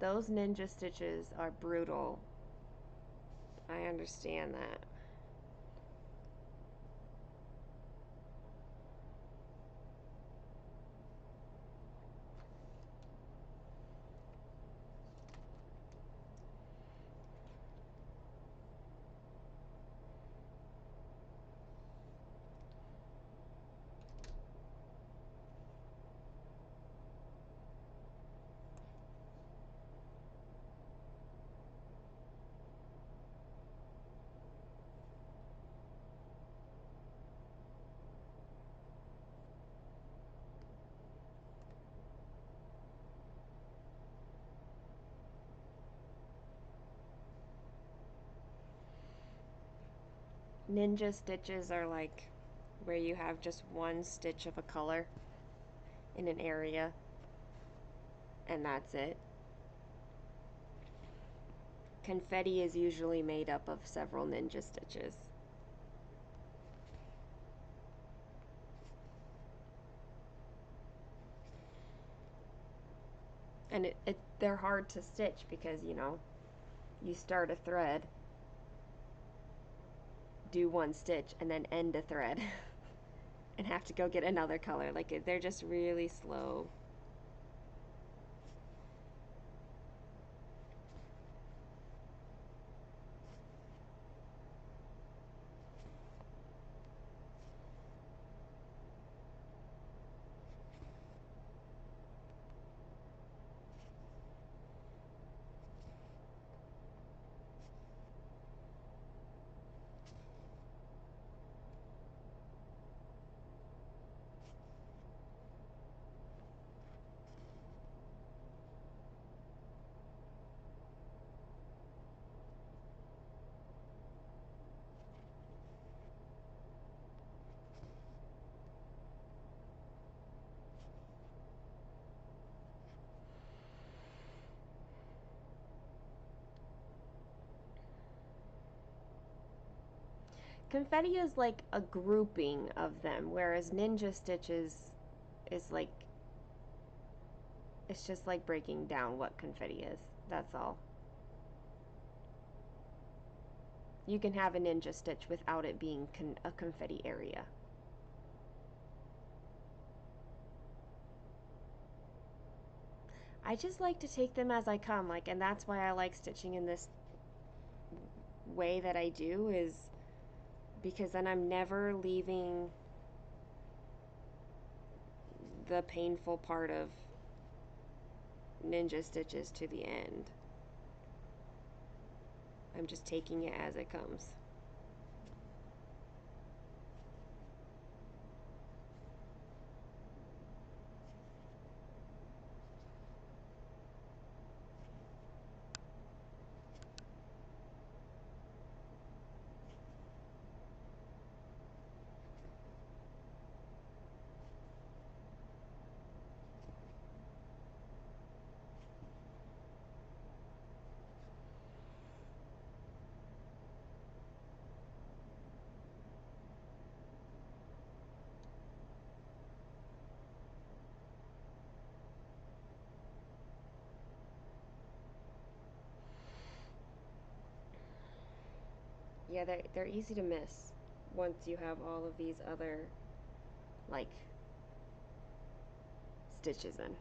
[SPEAKER 1] those ninja stitches are brutal. I understand that. Ninja stitches are like where you have just one stitch of a color in an area and that's it. Confetti is usually made up of several ninja stitches. And they're hard to stitch because, you start a thread, do one stitch, and then end a thread and have to go get another color. Like, they're just really slow. confetti is like a grouping of them, whereas ninja stitches is like, it's just like breaking down what confetti is. That's all. You can have a ninja stitch without it being a confetti area. I just like to take them as I come, like, and that's why I like stitching in this way that I do, is because then I'm never leaving the painful part of ninja stitches to the end. I'm just taking it as it comes. Yeah, they're easy to miss once you have all of these other, like, stitches in.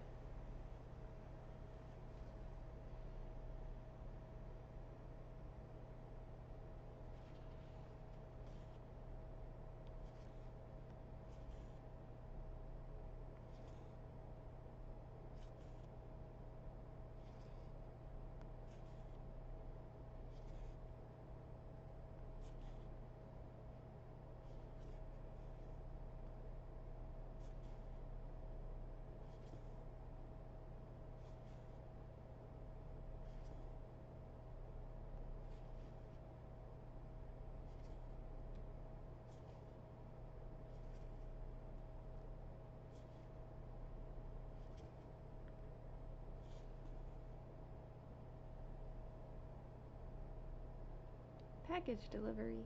[SPEAKER 1] Package delivery.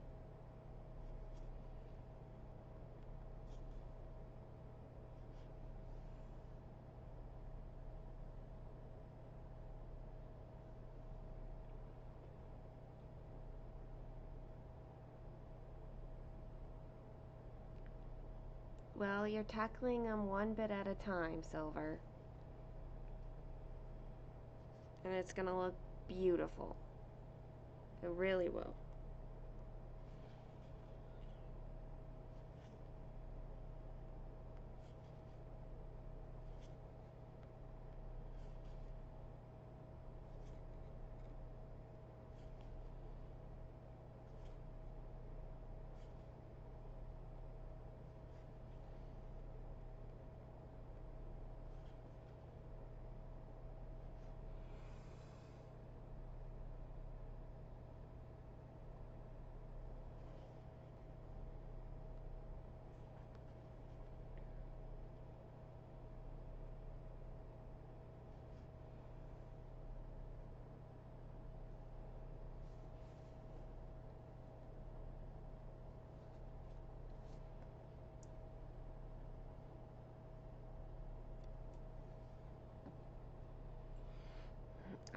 [SPEAKER 1] Well, you're tackling them one bit at a time, Silver. And it's gonna look beautiful. It really will.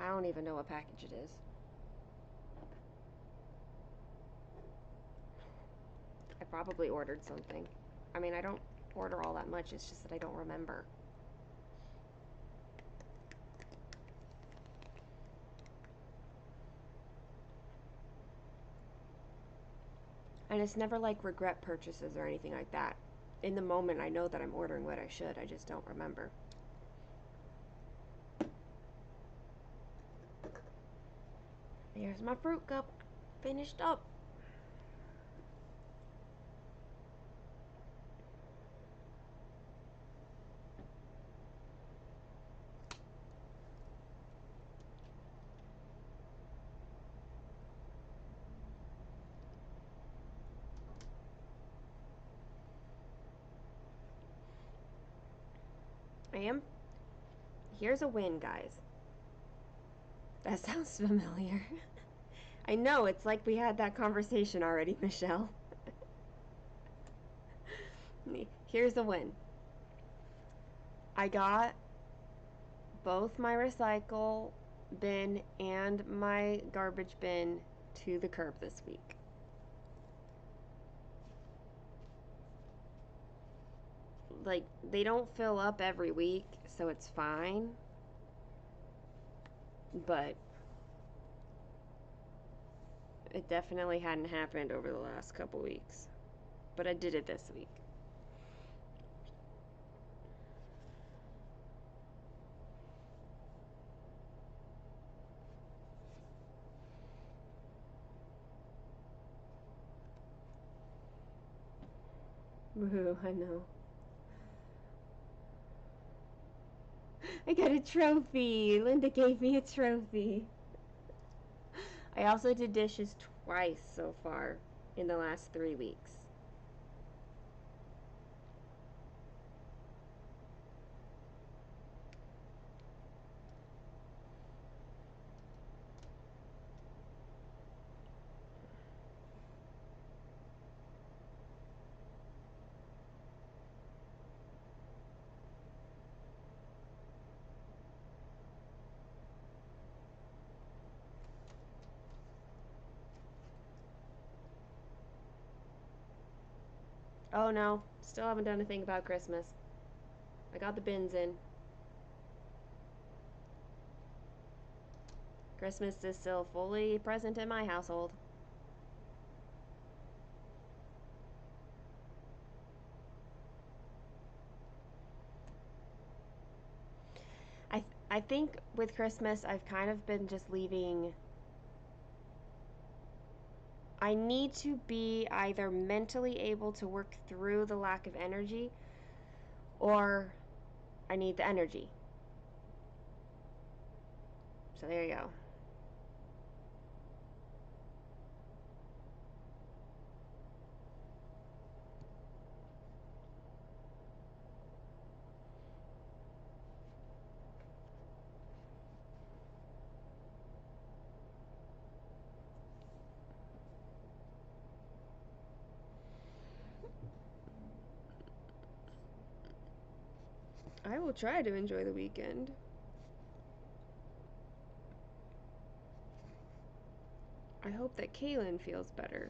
[SPEAKER 1] I don't even know what package it is. I probably ordered something. I mean, I don't order all that much, it's just that I don't remember. And it's never like regret purchases or anything like that. In the moment, I know that I'm ordering what I should, I just don't remember. Here's my fruit cup, finished up. I am. Here's a win, guys. That sounds familiar. I know, it's like we had that conversation already, Michelle. Here's a win. I got both my recycle bin and my garbage bin to the curb this week. Like, they don't fill up every week, so it's fine. But it definitely hadn't happened over the last couple weeks. But I did it this week. Woohoo, I know. I got a trophy. Linda gave me a trophy. I also did dishes twice so far in the last 3 weeks. Oh no, still haven't done a thing about Christmas. I got the bins in. Christmas is still fully present in my household. I think with Christmas I've kind of been just leaving. I need to be either mentally able to work through the lack of energy, or I need the energy. So there you go. I will try to enjoy the weekend. I hope that Kaylin feels better.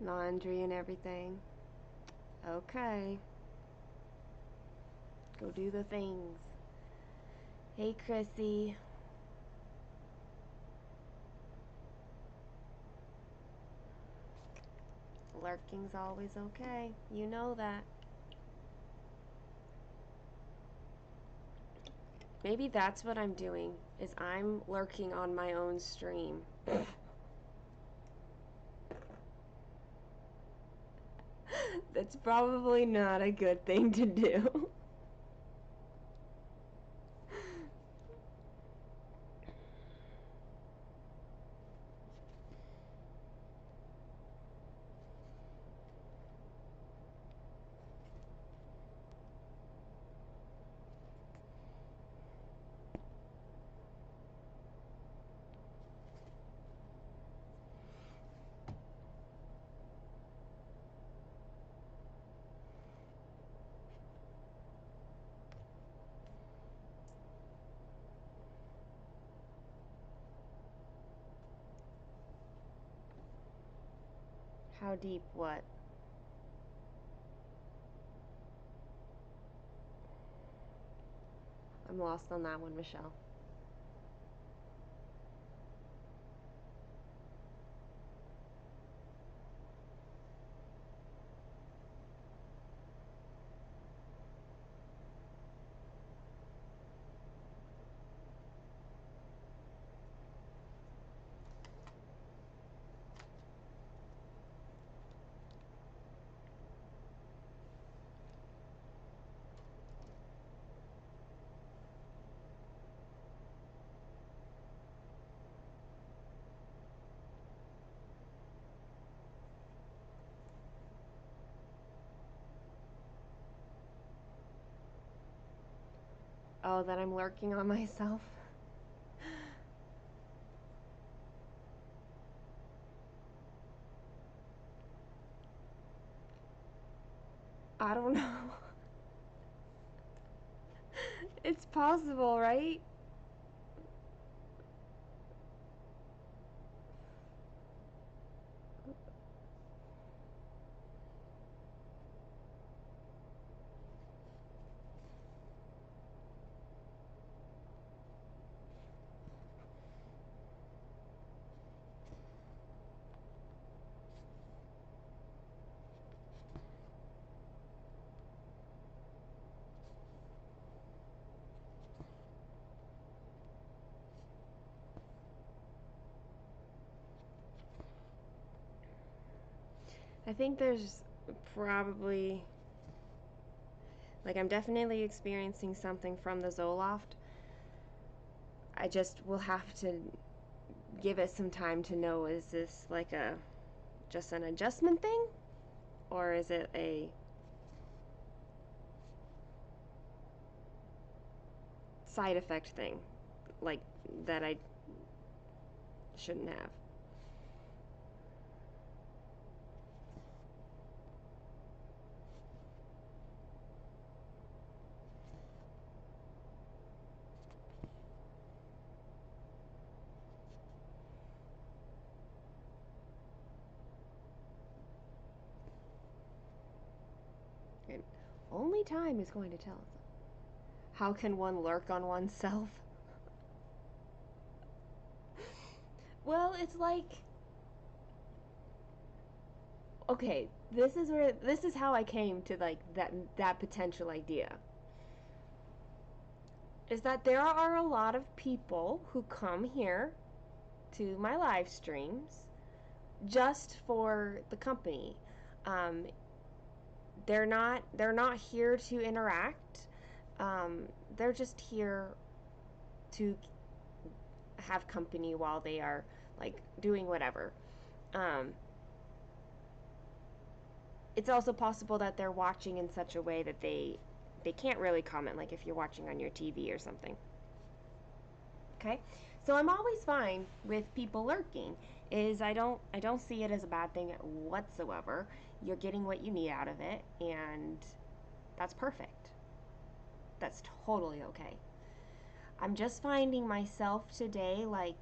[SPEAKER 1] Laundry and everything. Okay. Go do the things. Hey, Chrissy. Lurking's always okay. You know that. Maybe that's what I'm doing, is I'm lurking on my own stream. That's probably not a good thing to do. How deep what? I'm lost on that one, Michelle. Oh, that I'm lurking on myself. I don't know. It's possible, right? I think there's probably, like, I'm definitely experiencing something from the Zoloft. I just will have to give it some time to know, is this like a just an adjustment thing, or is it a side effect thing, like, that I shouldn't have. And only time is going to tell us. How can one lurk on oneself? Well, it's like, okay, this is how I came to like that potential idea. Is that there are a lot of people who come here to my live streams just for the company. Um, they're not here to interact. They're just here to have company while they are like doing whatever. Um, it's also possible that they're watching in such a way that they can't really comment, like if you're watching on your TV or something. Okay, so I'm always fine with people lurking. Is I don't see it as a bad thing whatsoever. You're getting what you need out of it, and that's perfect. That's totally okay. I'm just finding myself today like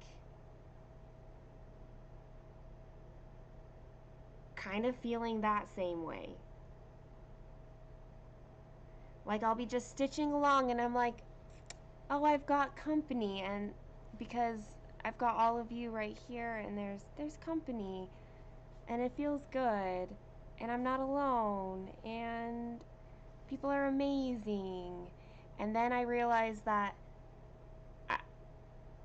[SPEAKER 1] kind of feeling that same way. Like I'll be just stitching along and I'm like, "Oh, I've got company," and because I've got all of you right here and there's company and it feels good and I'm not alone and people are amazing. And then I realize that I,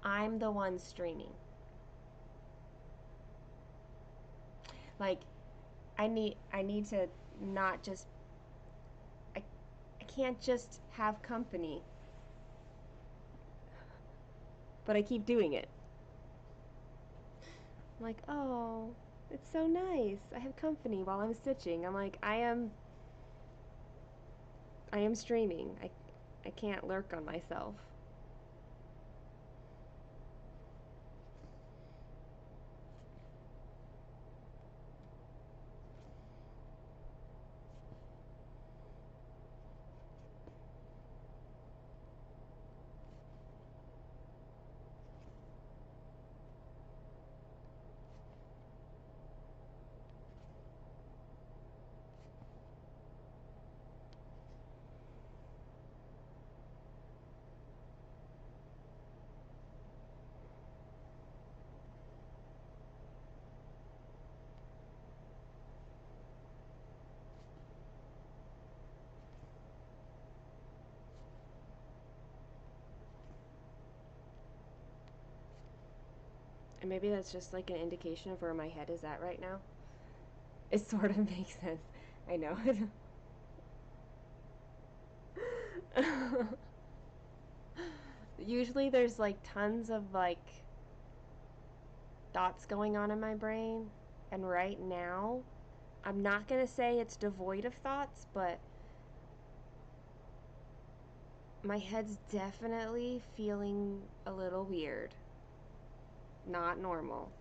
[SPEAKER 1] I'm the one streaming. Like I need to not just, I can't just have company, but I keep doing it. I'm like, oh, it's so nice. I have company while I'm stitching. I'm like, I am streaming. I can't lurk on myself. And maybe that's just like an indication of where my head is at right now. It sort of makes sense. I know. Usually there's like tons of like thoughts going on in my brain, and right now I'm not going to say it's devoid of thoughts, but my head's definitely feeling a little weird. Not normal.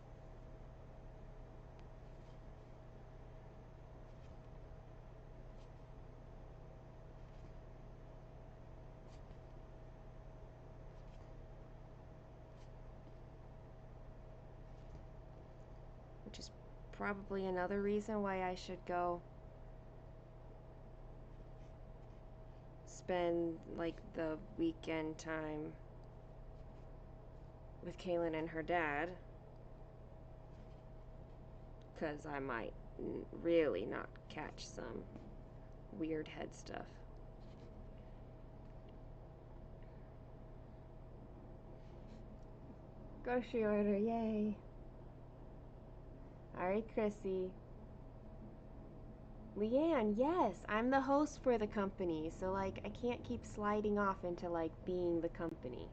[SPEAKER 1] Which is probably another reason why I should go spend like the weekend time with Kaylin and her dad, because I might really not catch some weird head stuff. Grocery order, yay! Alright, Chrissy. Leanne, yes, I'm the host for the company, so like I can't keep sliding off into like being the company.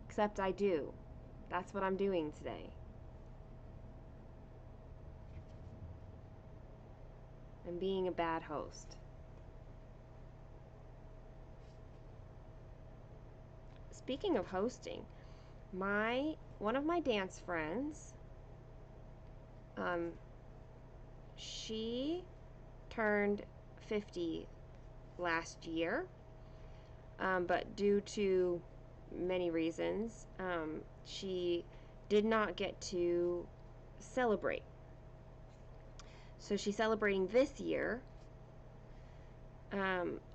[SPEAKER 1] Except I do. That's what I'm doing today. I'm being a bad host. Speaking of hosting, one of my dance friends, she turned 50 last year, but due to many reasons, she did not get to celebrate. So she's celebrating this year.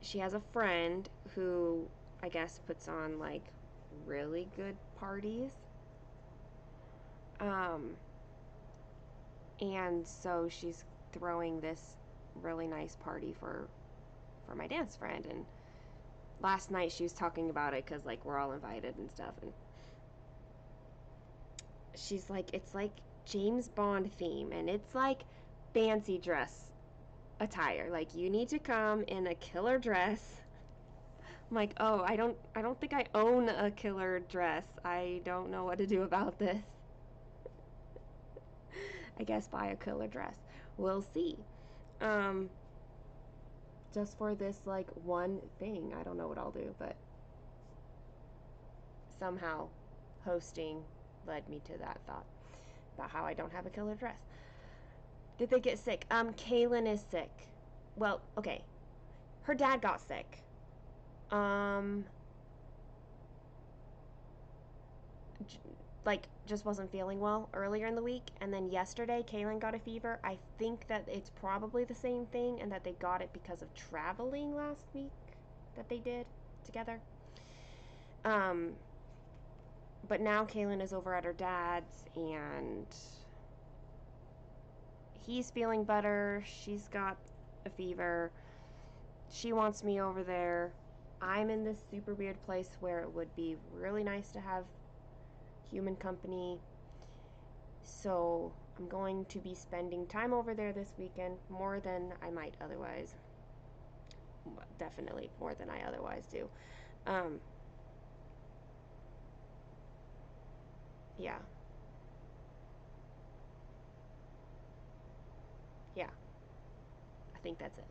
[SPEAKER 1] She has a friend who I guess puts on like really good parties. And so she's throwing this really nice party for my dance friend, and last night she was talking about it because like we're all invited and stuff, and she's like, it's like James Bond theme, and it's like fancy dress attire, like you need to come in a killer dress. I'm like, oh, I don't think I own a killer dress. I don't know what to do about this. I guess buy a killer dress. We'll see. Just for this like one thing. I don't know what I'll do, but somehow hosting led me to that thought about how I don't have a killer dress. Did they get sick? Kaylin is sick. Well, okay. Her dad got sick. Like just wasn't feeling well earlier in the week, and then yesterday Kaylin got a fever. I think that it's probably the same thing, and that they got it because of traveling last week that they did together. But now Kaylin is over at her dad's, and he's feeling better. She's got a fever. She wants me over there. I'm in this super weird place where it would be really nice to have human company. So I'm going to be spending time over there this weekend, more than I might otherwise. Definitely more than I otherwise do. Um, yeah, yeah, I think that's it.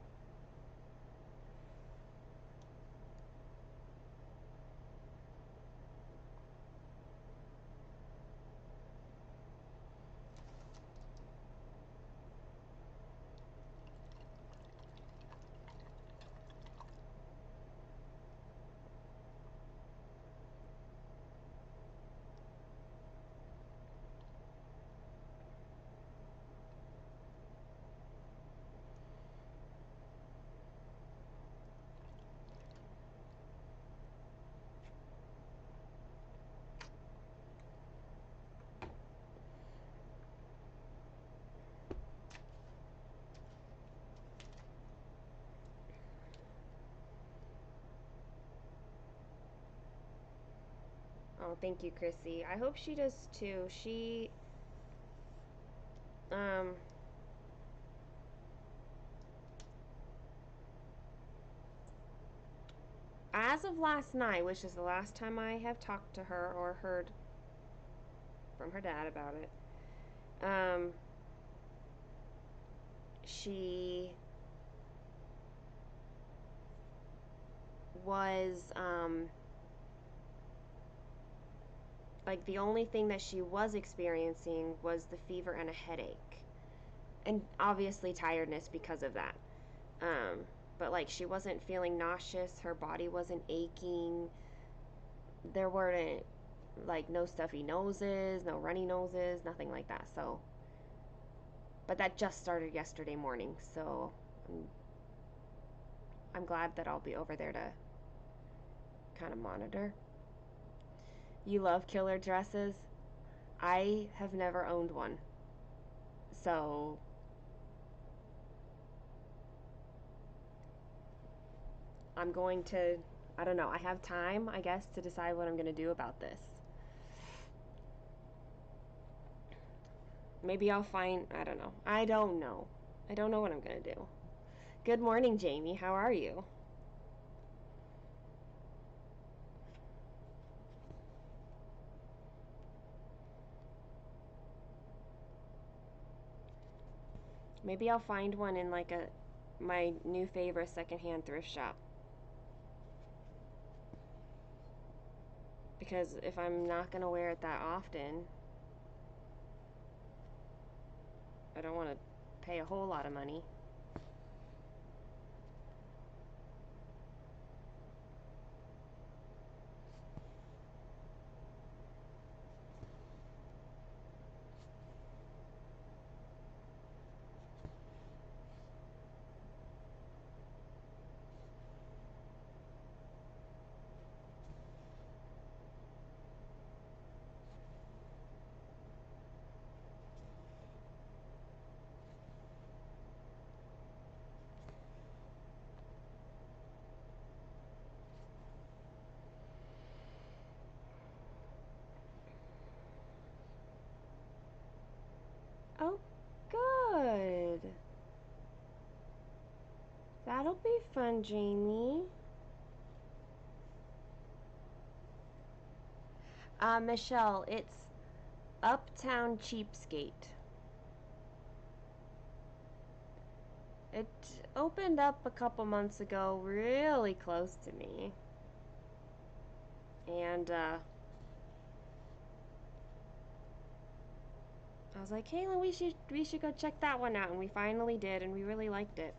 [SPEAKER 1] Oh, thank you, Chrissy. I hope she does too. Um, as of last night, which is the last time I have talked to her or heard from her dad about it, she was, like, the only thing that she was experiencing was the fever and a headache. And obviously tiredness because of that. Um, but, like, she wasn't feeling nauseous, her body wasn't aching, there weren't, like, no stuffy noses, no runny noses, nothing like that. So, but that just started yesterday morning, so I'm glad that I'll be over there to kind of monitor. You love killer dresses? I have never owned one. So, I'm going to, I don't know, I have time, I guess, to decide what I'm going to do about this. Maybe I'll find, I don't know. I don't know. I don't know what I'm going to do. Good morning, Jamie. How are you? Maybe I'll find one in like a my new favorite secondhand thrift shop. Because if I'm not going to wear it that often, I don't want to pay a whole lot of money. Oh, good. That'll be fun, Jamie. Michelle, it's Uptown Cheapskate. It opened up a couple months ago, really close to me. And I was like, Caitlin, we should go check that one out, and we finally did, and we really liked it.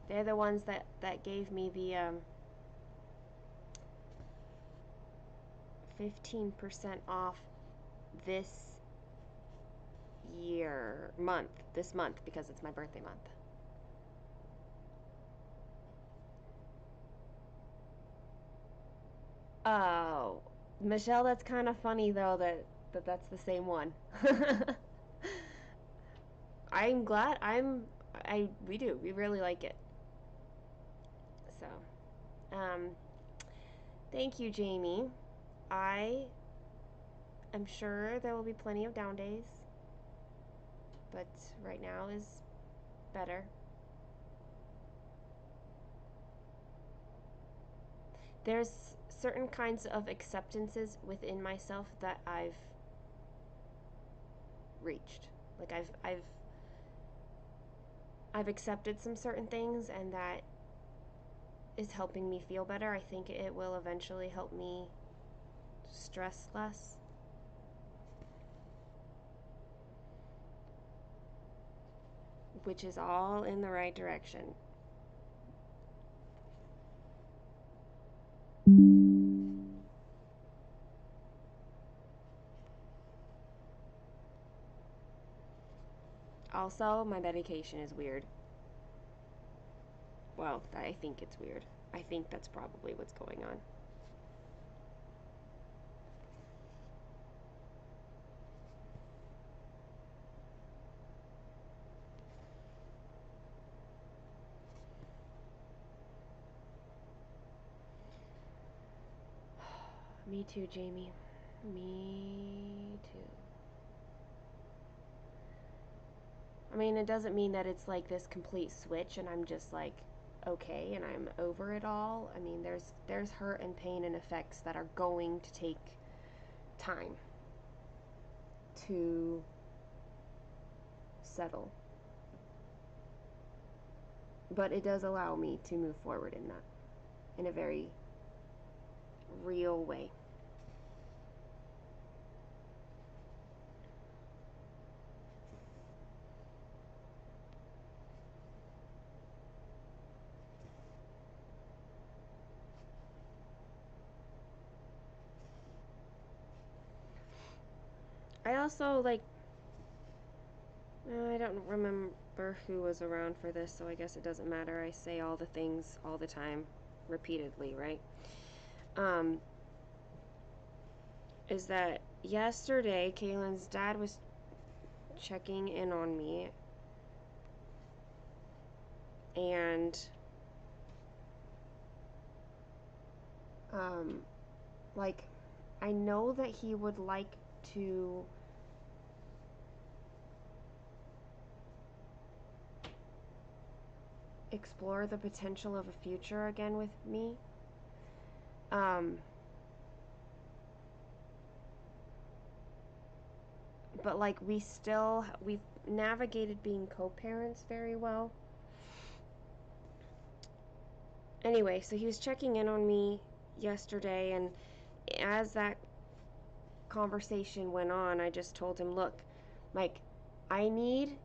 [SPEAKER 1] They're the ones that gave me the 15% off this this month, because it's my birthday month. Oh, Michelle, that's kind of funny though that's the same one. I'm glad. We really like it. So, Um, Thank you, Jamie. I am sure there will be plenty of down days, but right now is better. There's certain kinds of acceptances within myself that I've reached. Like I've accepted some certain things, and that is helping me feel better. I think it will eventually help me stress less. Which is all in the right direction. Also, my medication is weird. Well, I think it's weird. I think that's probably what's going on. Me too, Jamie. Me too. I mean, it doesn't mean that it's like this complete switch and I'm just like okay and I'm over it all. I mean, there's hurt and pain and effects that are going to take time to settle. But it does allow me to move forward in that in a very real way. I also like I don't remember who was around for this, so I guess it doesn't matter. I say all the things all the time, repeatedly, right? Um, is that yesterday, Kaylin's dad was checking in on me, and um, like, I know that he would like to explore the potential of a future again with me. But like we've navigated being co-parents very well. Anyway, so he was checking in on me yesterday, and as that conversation went on, I just told him, look, Mike, I need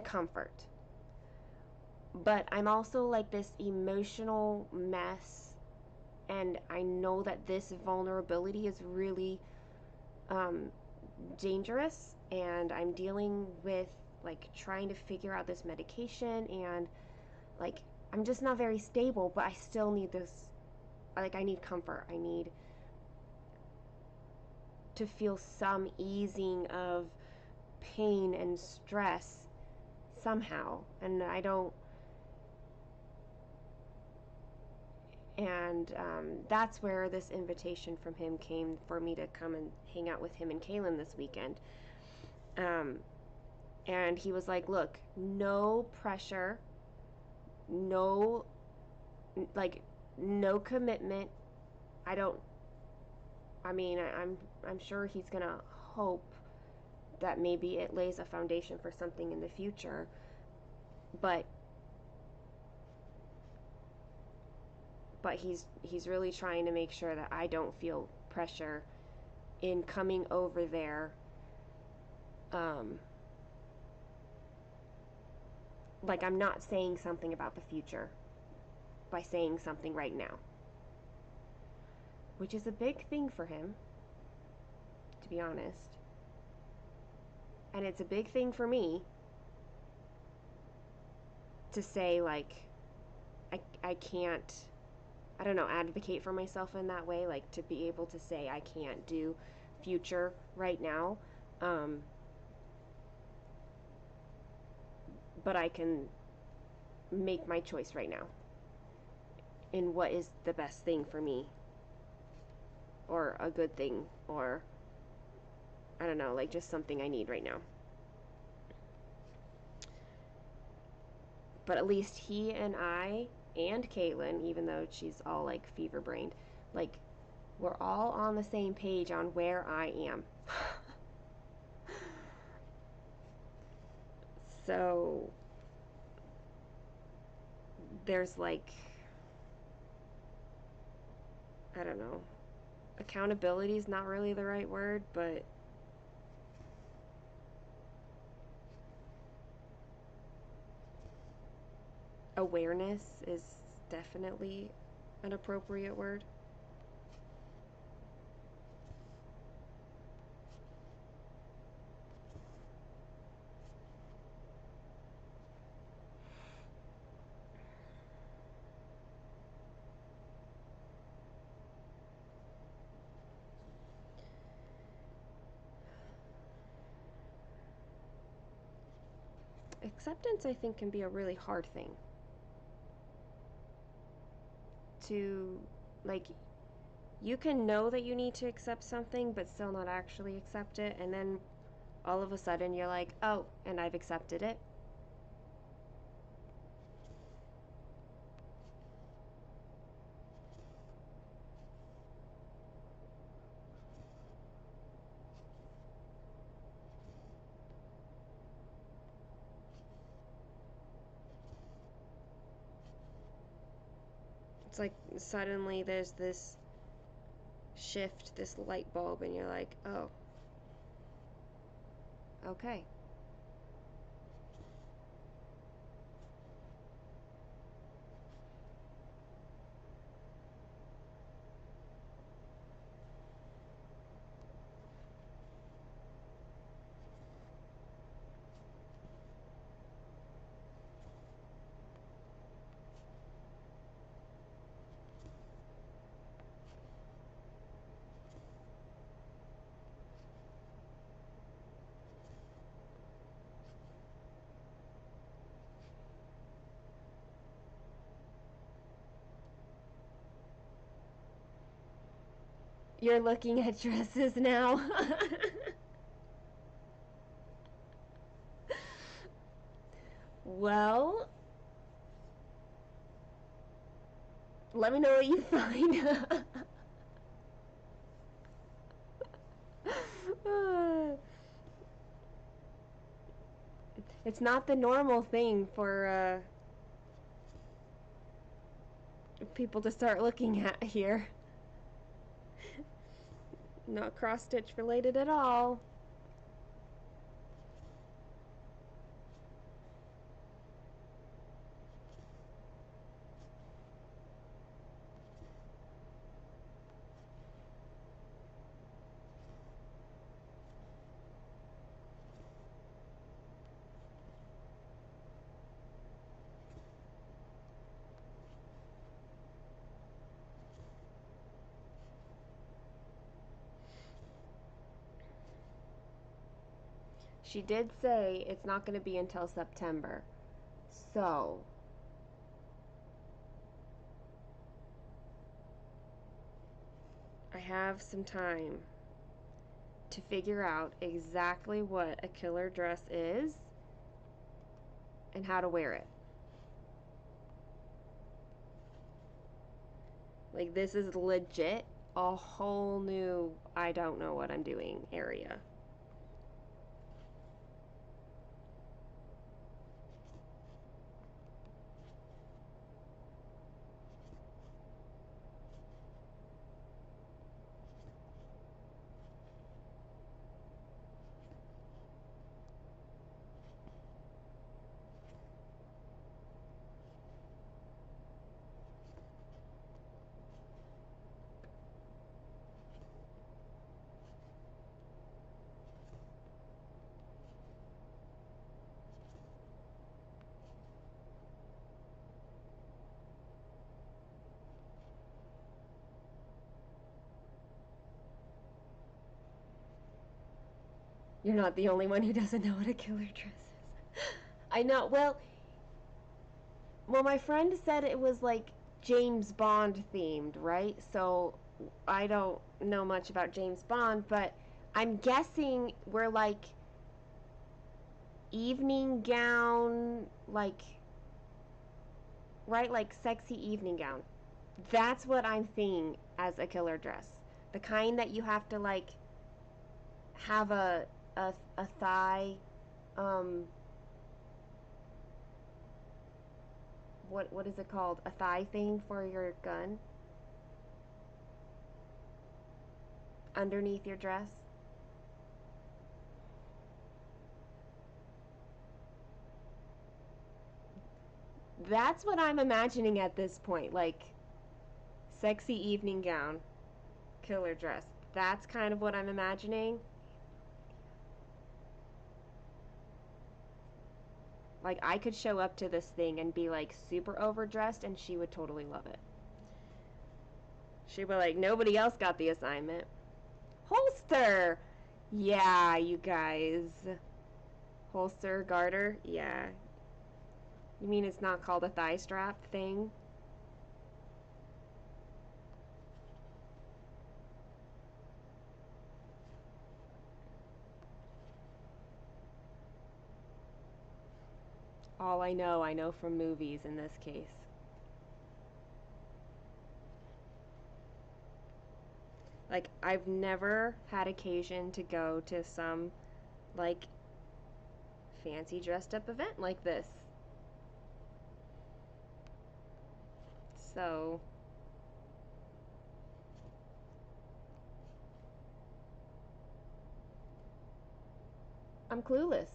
[SPEAKER 1] comfort. But I'm also like this emotional mess, and I know that this vulnerability is really um, dangerous, and I'm dealing with like trying to figure out this medication, and like I'm just not very stable, but I still need this, like I need comfort. I need to feel some easing of pain and stress somehow, and I don't. And that's where this invitation from him came for me to come and hang out with him and Kaylin this weekend. Um, and he was like, "Look, no pressure, no, like, no commitment. I don't. I mean, I'm sure he's gonna hope that maybe it lays a foundation for something in the future, but he's really trying to make sure that I don't feel pressure in coming over there, um, like I'm not saying something about the future by saying something right now, which is a big thing for him, to be honest. And it's a big thing for me to say, like, I can't, I don't know, advocate for myself in that way, like to be able to say I can't do future right now. Um, but I can make my choice right now. in what is the best thing for me, or a good thing, or I don't know, like just something I need right now. But at least he and I and Caitlin, even though she's all like fever brained, like we're all on the same page on where I am. So there's like, I don't know, accountability is not really the right word, but awareness is definitely an appropriate word. Acceptance, I think, can be a really hard thing to, like, you can know that you need to accept something but still not actually accept it, and then all of a sudden you're like, oh, and I've accepted it. It's like suddenly there's this shift, this light bulb, and you're like, oh, okay. You're looking at dresses now. Well, let me know what you find. It's not the normal thing for people to start looking at here. Not cross stitch related at all. She did say it's not going to be until September. So, I have some time to figure out exactly what a killer dress is and how to wear it. Like, this is legit a whole new I don't know what I'm doing area. You're not the only one who doesn't know what a killer dress is. I know. Well, my friend said it was like James Bond themed, right? So I don't know much about James Bond, but I'm guessing we're like evening gown, like, right, like sexy evening gown. That's what I'm seeing as a killer dress. The kind that you have to like have a thigh, um what is it called? A thigh thing for your gun underneath your dress. That's what I'm imagining at this point. Like sexy evening gown, killer dress. That's kind of what I'm imagining. Like I could show up to this thing and be like super overdressed and she would totally love it. She'd be like, nobody else got the assignment. Holster! Yeah, you guys. Holster, garter? Yeah. You mean it's not called a thigh strap thing? All I know from movies in this case. Like, I've never had occasion to go to some, like, fancy dressed up event like this. So, I'm clueless.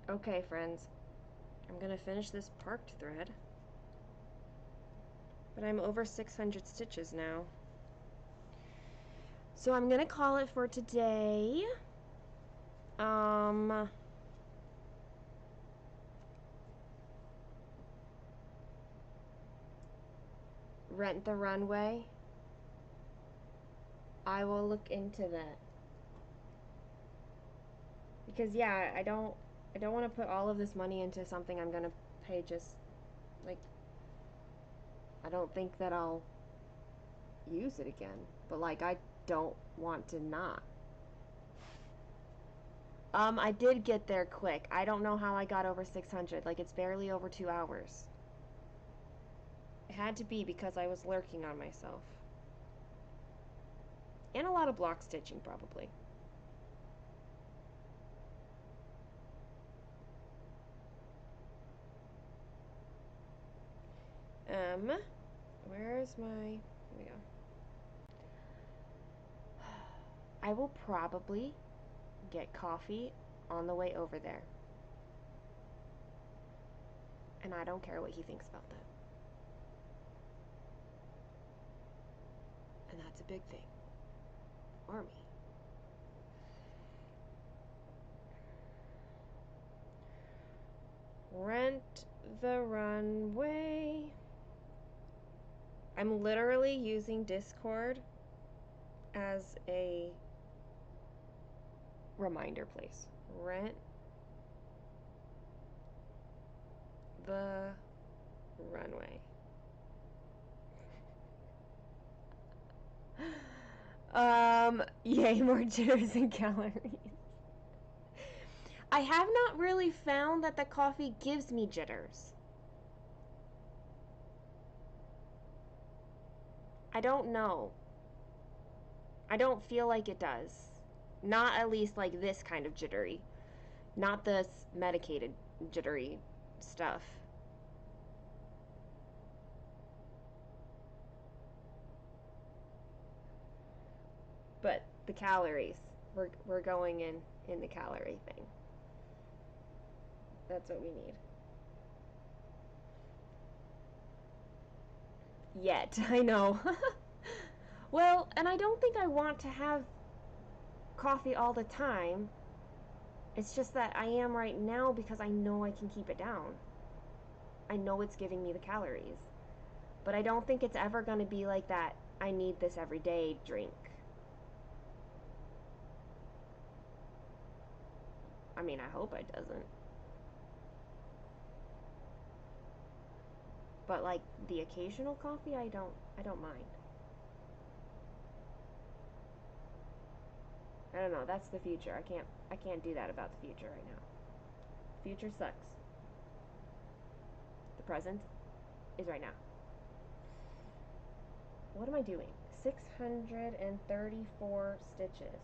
[SPEAKER 1] Okay, friends. I'm gonna finish this parked thread. But I'm over 600 stitches now. So I'm gonna call it for today. Rent the runway. I will look into that. Because yeah, I don't want to put all of this money into something I'm gonna pay just like I don't think that I'll use it again. But like I don't want to not. I did get there quick. I don't know how I got over 600. Like it's barely over 2 hours. It had to be because I was lurking on myself. And a lot of block stitching probably. Where's my... Here we go. I will probably get coffee on the way over there. And I don't care what he thinks about that. And that's a big thing. Or me. Rent the runway. I'm literally using Discord as a reminder place. Rent the runway. Yay, more jitters and calories. I have not really found that the coffee gives me jitters. I don't know. I don't feel like it does. Not at least like this kind of jittery. Not this medicated jittery stuff. But the calories, we're going in in the calorie thing. That's what we need. Yet, I know. Well, and I don't think I want to have coffee all the time. It's just that I am right now because I know I can keep it down. I know it's giving me the calories. But I don't think it's ever going to be like that I need this every day drink. I mean, I hope it doesn't. But like the occasional coffee, I don't mind. I don't know, that's the future. I can't do that about the future right now. Future sucks. The present is right now. What am I doing? 634 stitches.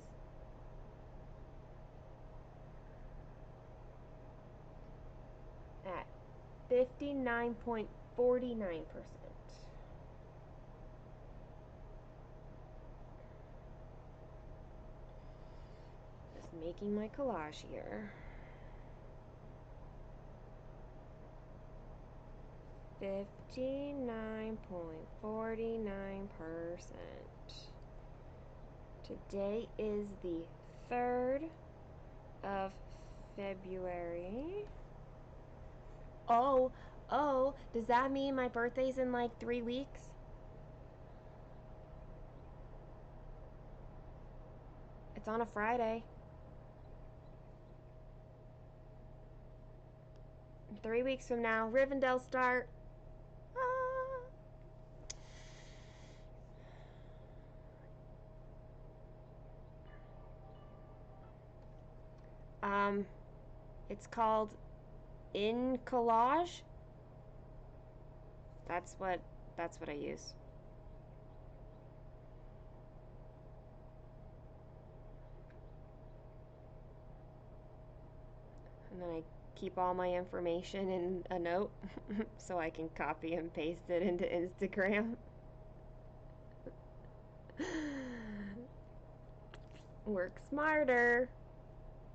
[SPEAKER 1] At 59.49%. Just making my collage here. 59.49%. Today is the 3rd of February. Oh, does that mean my birthday's in like 3 weeks? It's on a Friday. 3 weeks from now, Rivendell start. It's called In Collage. That's what I use. And then I keep all my information in a note so I can copy and paste it into Instagram. Work smarter,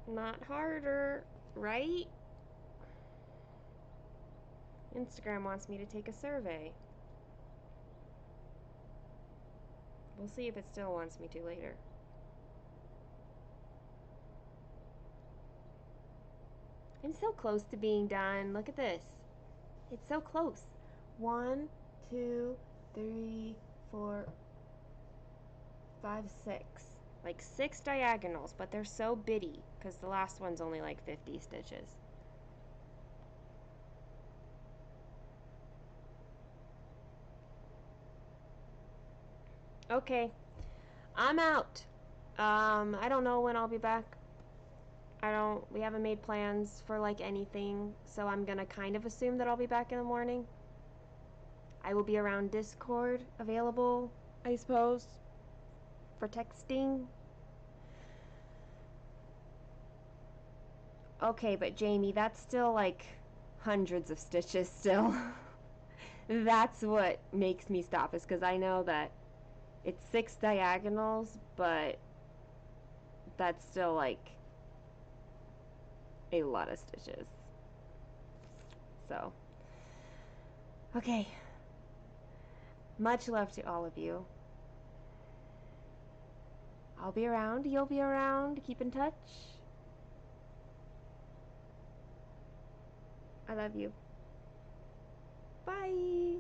[SPEAKER 1] not harder, right? Instagram wants me to take a survey. We'll see if it still wants me to later. I'm so close to being done. Look at this. It's so close. 1, 2, 3, 4, 5, 6. Like 6 diagonals, but they're so bitty because the last one's only like 50 stitches. Okay, I'm out. I don't know when I'll be back. We haven't made plans for like anything, so I'm gonna kind of assume that I'll be back in the morning. I will be around Discord available, I suppose, for texting. Okay, but Jamie, that's still like hundreds of stitches still. That's what makes me stop, is because I know that it's 6 diagonals, but that's still like a lot of stitches. So, okay. Much love to all of you. I'll be around. You'll be around. Keep in touch. I love you. Bye.